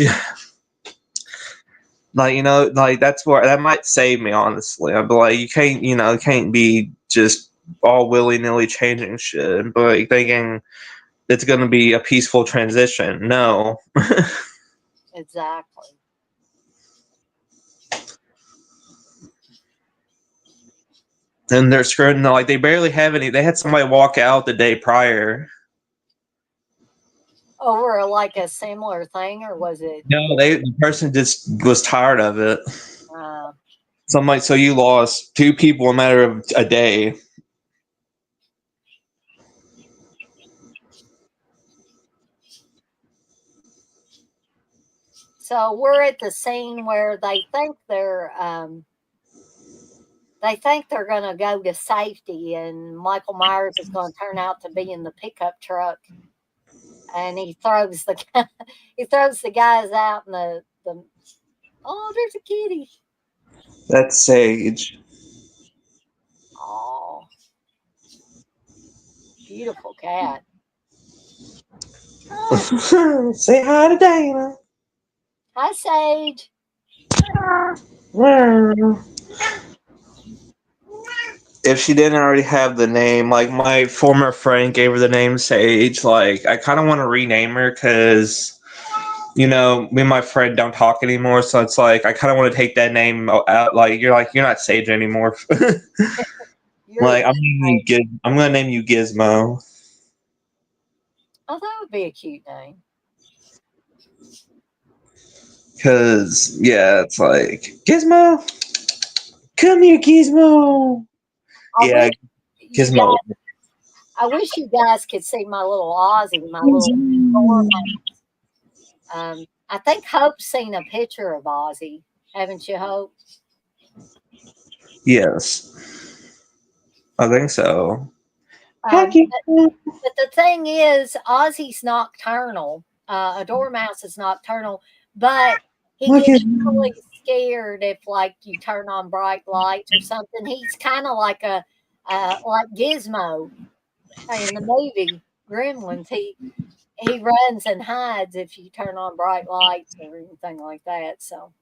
Like, like that's where that might save me, honestly. I'd be like, you can't be just all willy nilly changing shit, but like thinking it's going to be a peaceful transition. No. Exactly. And they're screwing, like they barely have any. They had somebody walk out the day prior. Over like a similar thing, or was it? No, the person just was tired of it. Uh, So I'm like, so you lost 2 people in a matter of a day. so we're at the scene where they think they're going to go to safety, and Michael Myers is going to turn out to be in the pickup truck, and he throws the guys out in the. Oh, there's a kitty. That's Sage. Oh, beautiful cat. Say hi to Dana. Hi, Sage. If she didn't already have the name, like my former friend gave her the name Sage, like I kind of want to rename her because, me and my friend don't talk anymore. So it's like I kind of want to take that name out. Like you're not Sage anymore. You're Like I'm gonna name you Gizmo. Oh, that would be a cute name. Cause yeah, it's like Gizmo, come here, Gizmo. I Yeah, wish you Gizmo. guys. I wish you guys could see my little Aussie, my little dormouse. I think Hope's seen a picture of Ozzy, haven't you, Hope? Yes, I think so. Um, but the thing is, Ozzy's nocturnal. A dormouse is nocturnal, but he Look gets at really scared if, like, you turn on bright lights or something. He's kind of like like Gizmo in the movie Gremlins. He runs and hides if you turn on bright lights or anything like that. So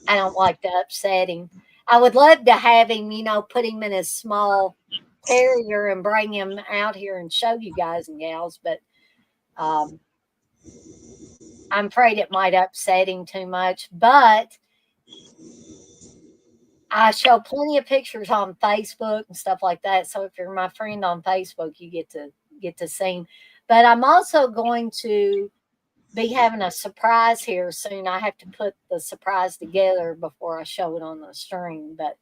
I don't like to upset him. I would love to have him, put him in his small terrier and bring him out here and show you guys and gals, but um, I'm afraid it might upset him too much. But I show plenty of pictures on Facebook and stuff like that. So if you're my friend on Facebook, you get to see him. But I'm also going to be having a surprise here soon. I have to put the surprise together before I show it on the stream, but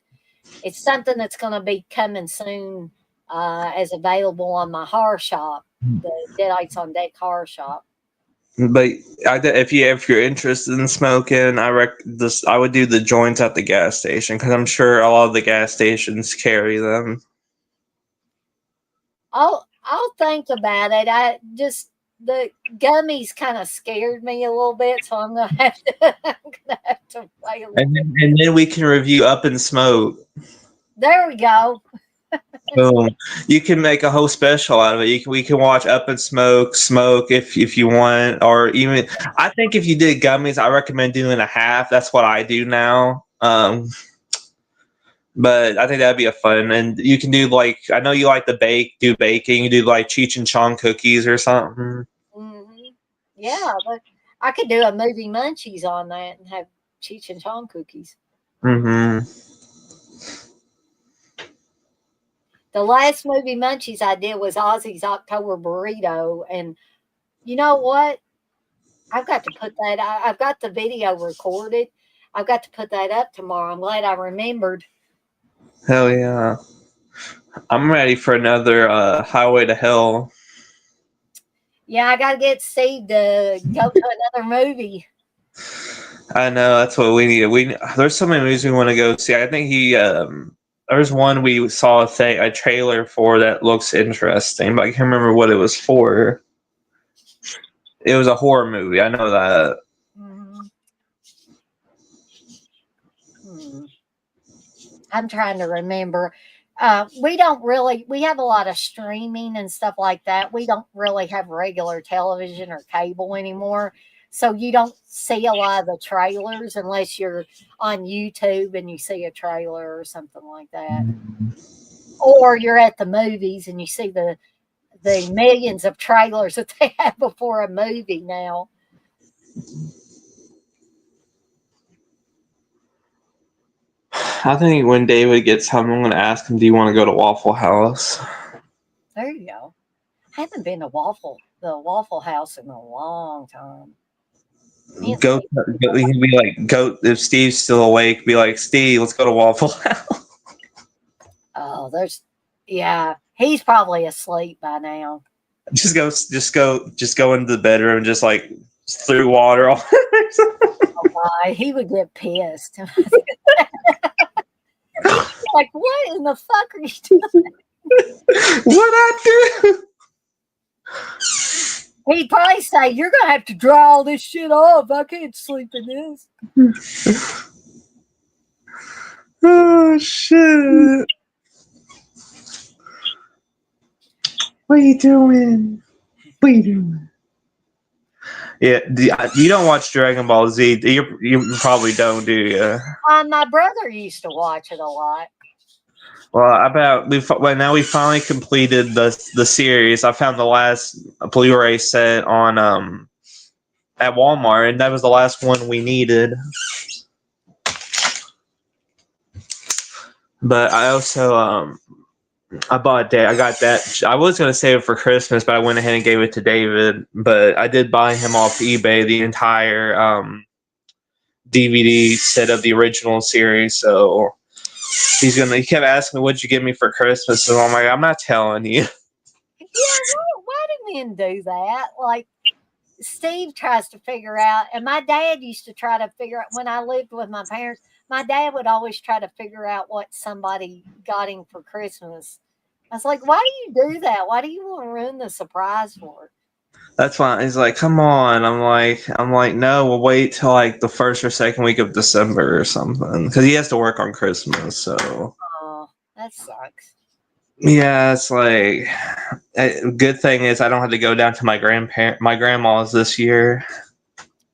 it's something that's going to be coming soon as available on my horror shop, the Deadites on Deck horror shop. But if you're interested in smoking, I would do the joints at the gas station because I'm sure a lot of the gas stations carry them. I'll think about it. The gummies kind of scared me a little bit, so I'm gonna have to wait a little. And then we can review Up and Smoke. There we go. Boom! You can make a whole special out of it. We can watch Up and Smoke if you want, or even I think if you did gummies, I recommend doing a half. That's what I do now. But I think that'd be a fun, and you can do like I know you like to do baking. You do like Cheech and Chong cookies or something. Mm-hmm. Yeah, but I could do a movie munchies on that and have Cheech and Chong cookies. Mm-hmm. The last movie munchies I did was Ozzy's October Burrito, and you know what? I've got to put that. I've got the video recorded. I've got to put that up tomorrow. I'm glad I remembered. Hell yeah! I'm ready for another Highway to Hell. Yeah, I got to get Steve to go to another movie. I know that's what we need. There's so many movies we want to go see. I think there's one we saw a trailer for that looks interesting, but I can't remember what it was for. It was a horror movie. I know that. I'm trying to remember. We have a lot of streaming and stuff like that. We don't really have regular television or cable anymore. So you don't see a lot of the trailers unless you're on YouTube and you see a trailer or something like that. Or you're at the movies and you see the millions of trailers that they have before a movie now. I think when David gets home, I'm going to ask him, do you want to go to Waffle House? There you go. I haven't been to the Waffle House in a long time. He can be like, if Steve's still awake, be like, Steve, let's go to Waffle House. Oh, he's probably asleep by now. Just go into the bedroom, just like threw water on. Oh my, he would get pissed. Like, what in the fuck are you doing? What I do? He'd probably say, "You're gonna have to dry all this shit off. I can't sleep in this." Oh shit! What are you doing? What are you doing? Yeah, you don't watch Dragon Ball Z. You probably don't, do you? My brother used to watch it a lot. Well, now we finally completed the series. I found the last Blu-ray set on at Walmart, and that was the last one we needed. But I also I got that. I was gonna save it for Christmas, but I went ahead and gave it to David. But I did buy him off eBay the entire DVD set of the original series. So he kept asking me, "What'd you give me for Christmas?" And I'm like, "I'm not telling you." Yeah, why do men do that? Like, Steve tries to figure out, and my dad used to try to figure out when I lived with my parents. My dad would always try to figure out what somebody got him for Christmas. I was like, why do you do that? Why do you want to ruin the surprise for it? That's why he's like, "Come on." I'm like, "No, we'll wait till like the first or second week of December or something," because he has to work on Christmas. So Oh, that sucks. yeah, it's like, good thing is I don't have to go down to my grandma's this year.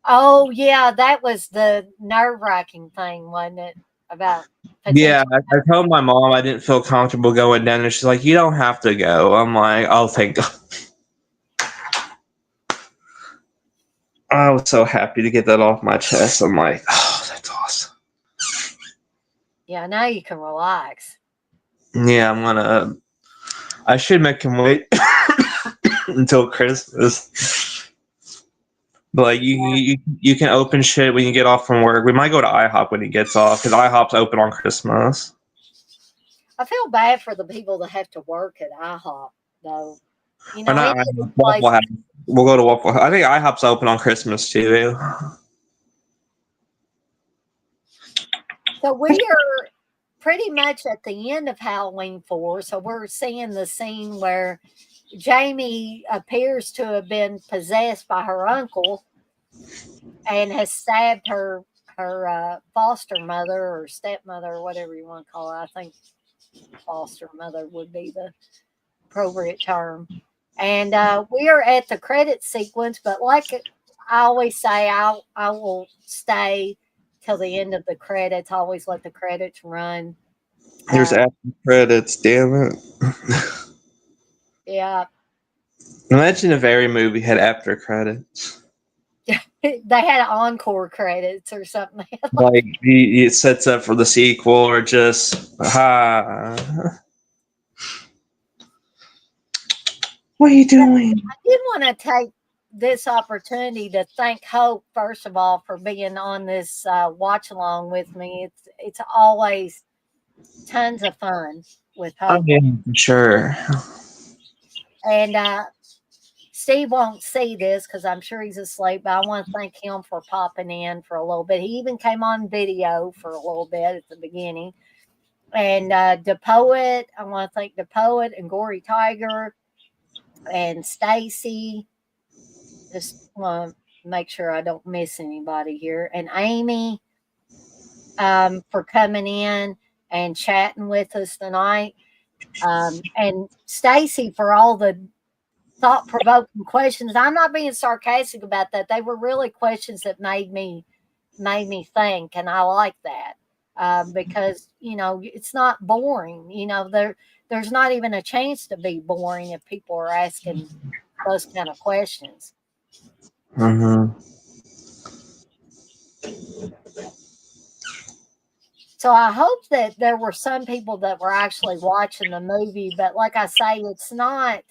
Oh yeah, that was the nerve-wracking thing, wasn't it? About Yeah, I told my mom I didn't feel comfortable going down, and she's like, "You don't have to go." I'm like, "Oh, thank God." I was so happy to get that off my chest. I'm like, "Oh, that's awesome." Yeah, now you can relax. Yeah, I should make him wait until Christmas. But like, you can open shit when you get off from work. We might go to IHOP when he gets off, because IHOP's open on Christmas. I feel bad for the people that have to work at IHOP, though. You Or know, not Waffle House. We'll go to Waffle House. I think IHOP's open on Christmas too. so we are pretty much at the end of Halloween 4. So we're seeing the scene where Jamie appears to have been possessed by her uncle and has stabbed her foster mother or stepmother or whatever you want to call it. I think foster mother would be the appropriate term. And we are at the credit sequence, but like I always say, I will stay till the end of the credits. I always let the credits run. There's after credits, damn it. Yeah. Imagine if every movie had after credits. They had encore credits or something. Like it sets up for the sequel, or just What are you doing? I did want to take this opportunity to thank Hope, first of all, for being on this watch along with me. It's always tons of fun with Hope. Yeah, sure. And Steve won't see this because I'm sure he's asleep, but I want to thank him for popping in for a little bit. He even came on video for a little bit at the beginning. And the poet, I want to thank the poet and Gory Tiger and Stacy. Just want to make sure I don't miss anybody here. And Amy for coming in and chatting with us tonight. And Stacy for all the thought-provoking questions. I'm not being sarcastic about that. They were really questions that made me think, and I like that. Because it's not boring. There's not even a chance to be boring if people are asking those kind of questions. Mm-hmm. So I hope that there were some people that were actually watching the movie, but like I say, it's not.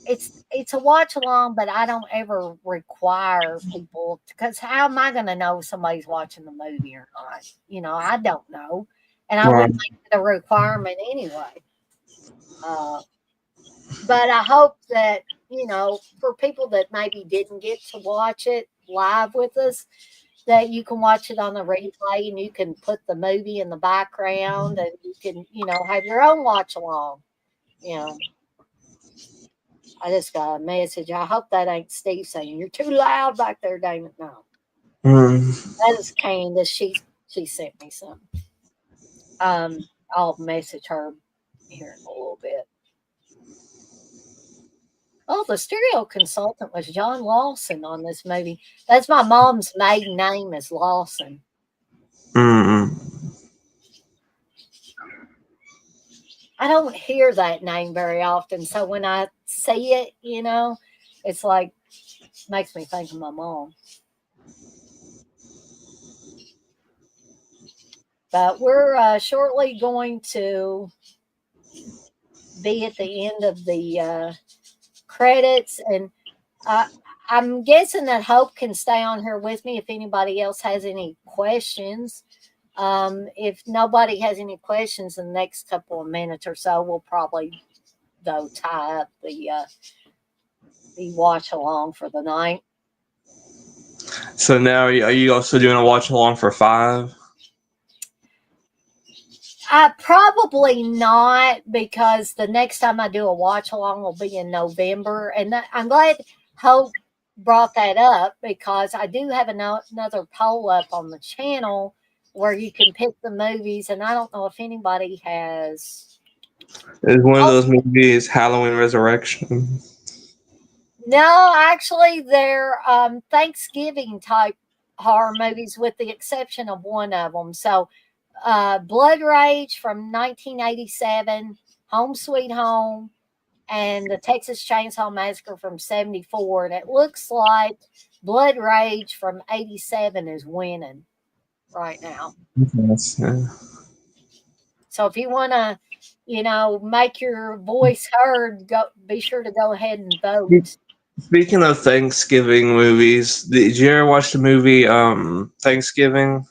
It's a watch along, but I don't ever require people, because how am I going to know if somebody's watching the movie or not? I don't know, and I wouldn't make it a requirement anyway. But I hope that for people that maybe didn't get to watch it live with us, that you can watch it on the replay and you can put the movie in the background and you can have your own watch along. I just got a message. I hope that ain't Steve saying you're too loud back there, Damon. No. That is Candace. She sent me something. I'll message her here in a little bit. Oh, the stereo consultant was John Lawson on this movie. That's my mom's maiden name is Lawson. I don't hear that name very often, so when I see it, it's like makes me think of my mom. But we're shortly going to be at the end of the credits, and I'm guessing that Hope can stay on here with me if anybody else has any questions. If nobody has any questions in the next couple of minutes or so, we'll probably tie up the watch along for the night. So now, are you also doing a watch along for 5? Probably not, because the next time I do a watch along will be in November, and I'm glad Hope brought that up, because I do have another poll up on the channel where you can pick the movies, and I don't know if anybody has. Is one of those movies Halloween Resurrection? No, actually, they're Thanksgiving type horror movies, with the exception of one of them. So, Blood Rage from 1987, Home Sweet Home, and the Texas Chainsaw Massacre from 74. And it looks like Blood Rage from 87 is winning right now. Yes, yeah. So if you want to, make your voice heard, be sure to go ahead and vote. Speaking of Thanksgiving movies, did you ever watch the movie Thanksgiving?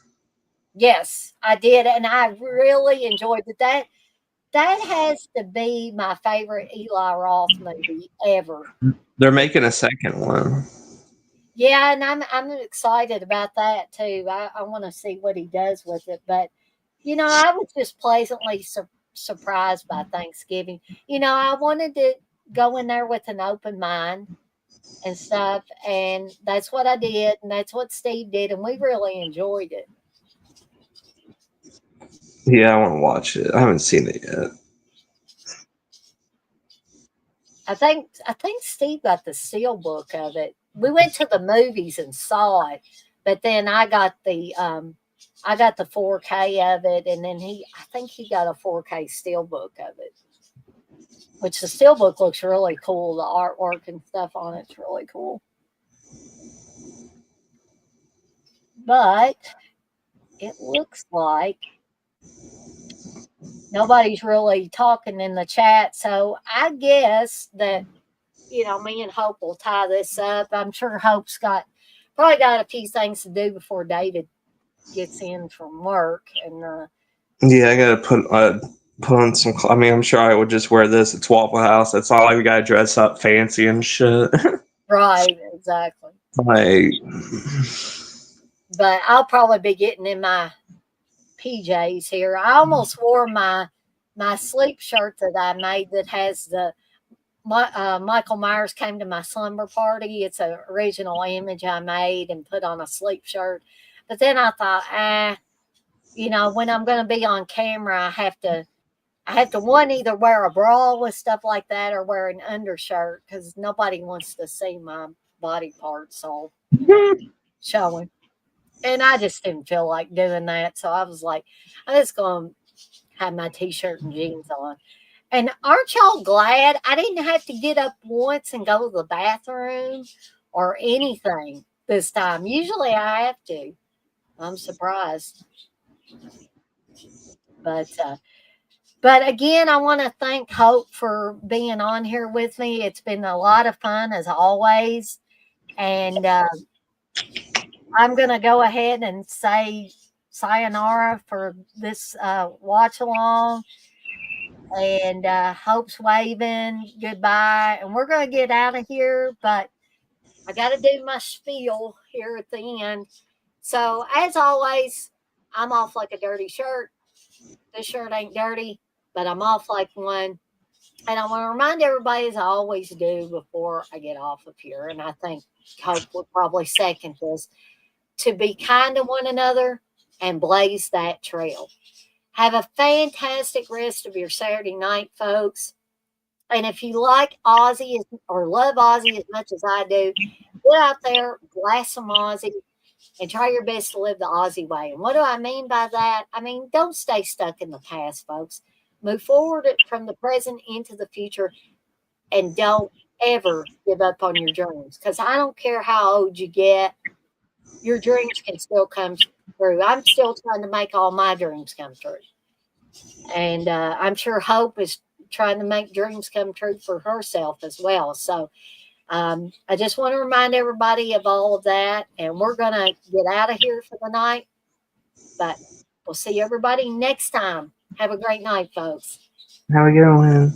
Yes, I did, and I really enjoyed it. That has to be my favorite Eli Roth movie ever. They're making a second one. Yeah, and I'm excited about that too. I want to see what he does with it. But I was just pleasantly surprised by Thanksgiving. I wanted to go in there with an open mind and stuff, and that's what I did, and that's what Steve did, and we really enjoyed it. Yeah, I want to watch it. I haven't seen it yet. I think Steve got the steel book of it. We went to the movies and saw it, but then I got the 4K of it, and then I think he got a 4K steel book of it, which the steel book looks really cool. The artwork and stuff on it's really cool. But it looks like nobody's really talking in the chat, so I guess that me and Hope will tie this up. I'm sure Hope's probably got a few things to do before David gets in from work, and yeah, I gotta put put on some. I mean, I'm sure I would just wear this at Waffle House. It's not like we gotta dress up fancy and shit. Right, exactly. Like, But I'll probably be getting in my PJs here. I almost wore my sleep shirt that I made that has the Michael Myers came to my slumber party. It's an original image I made and put on a sleep shirt. But then I thought, when I'm going to be on camera, I have to one either wear a bra with stuff like that or wear an undershirt because nobody wants to see my body parts all showing. And I just didn't feel like doing that. So I was like, I'm just going to have my t-shirt and jeans on. And aren't y'all glad I didn't have to get up once and go to the bathroom or anything this time? Usually I have to. I'm surprised. But again, I want to thank Hope for being on here with me. It's been a lot of fun as always. And I'm going to go ahead and say sayonara for this watch along. And Hope's waving goodbye. And we're going to get out of here. But I got to do my spiel here at the end. So as always, I'm off like a dirty shirt. This shirt ain't dirty, but I'm off like one. And I want to remind everybody, as I always do before I get off of here, and I think Hope will probably second this, to be kind to one another and blaze that trail. Have a fantastic rest of your Saturday night, folks. And if you like Aussie or love Aussie as much as I do, get out there, blast some Aussie, and try your best to live the Aussie way. And what do I mean by that? I mean, don't stay stuck in the past, folks. Move forward from the present into the future, and don't ever give up on your dreams. Because I don't care how old you get, your dreams can still come true. I'm still trying to make all my dreams come true. And I'm sure Hope is trying to make dreams come true for herself as well. So I just want to remind everybody of all of that. And we're going to get out of here for the night. But we'll see everybody next time. Have a great night, folks. how we going?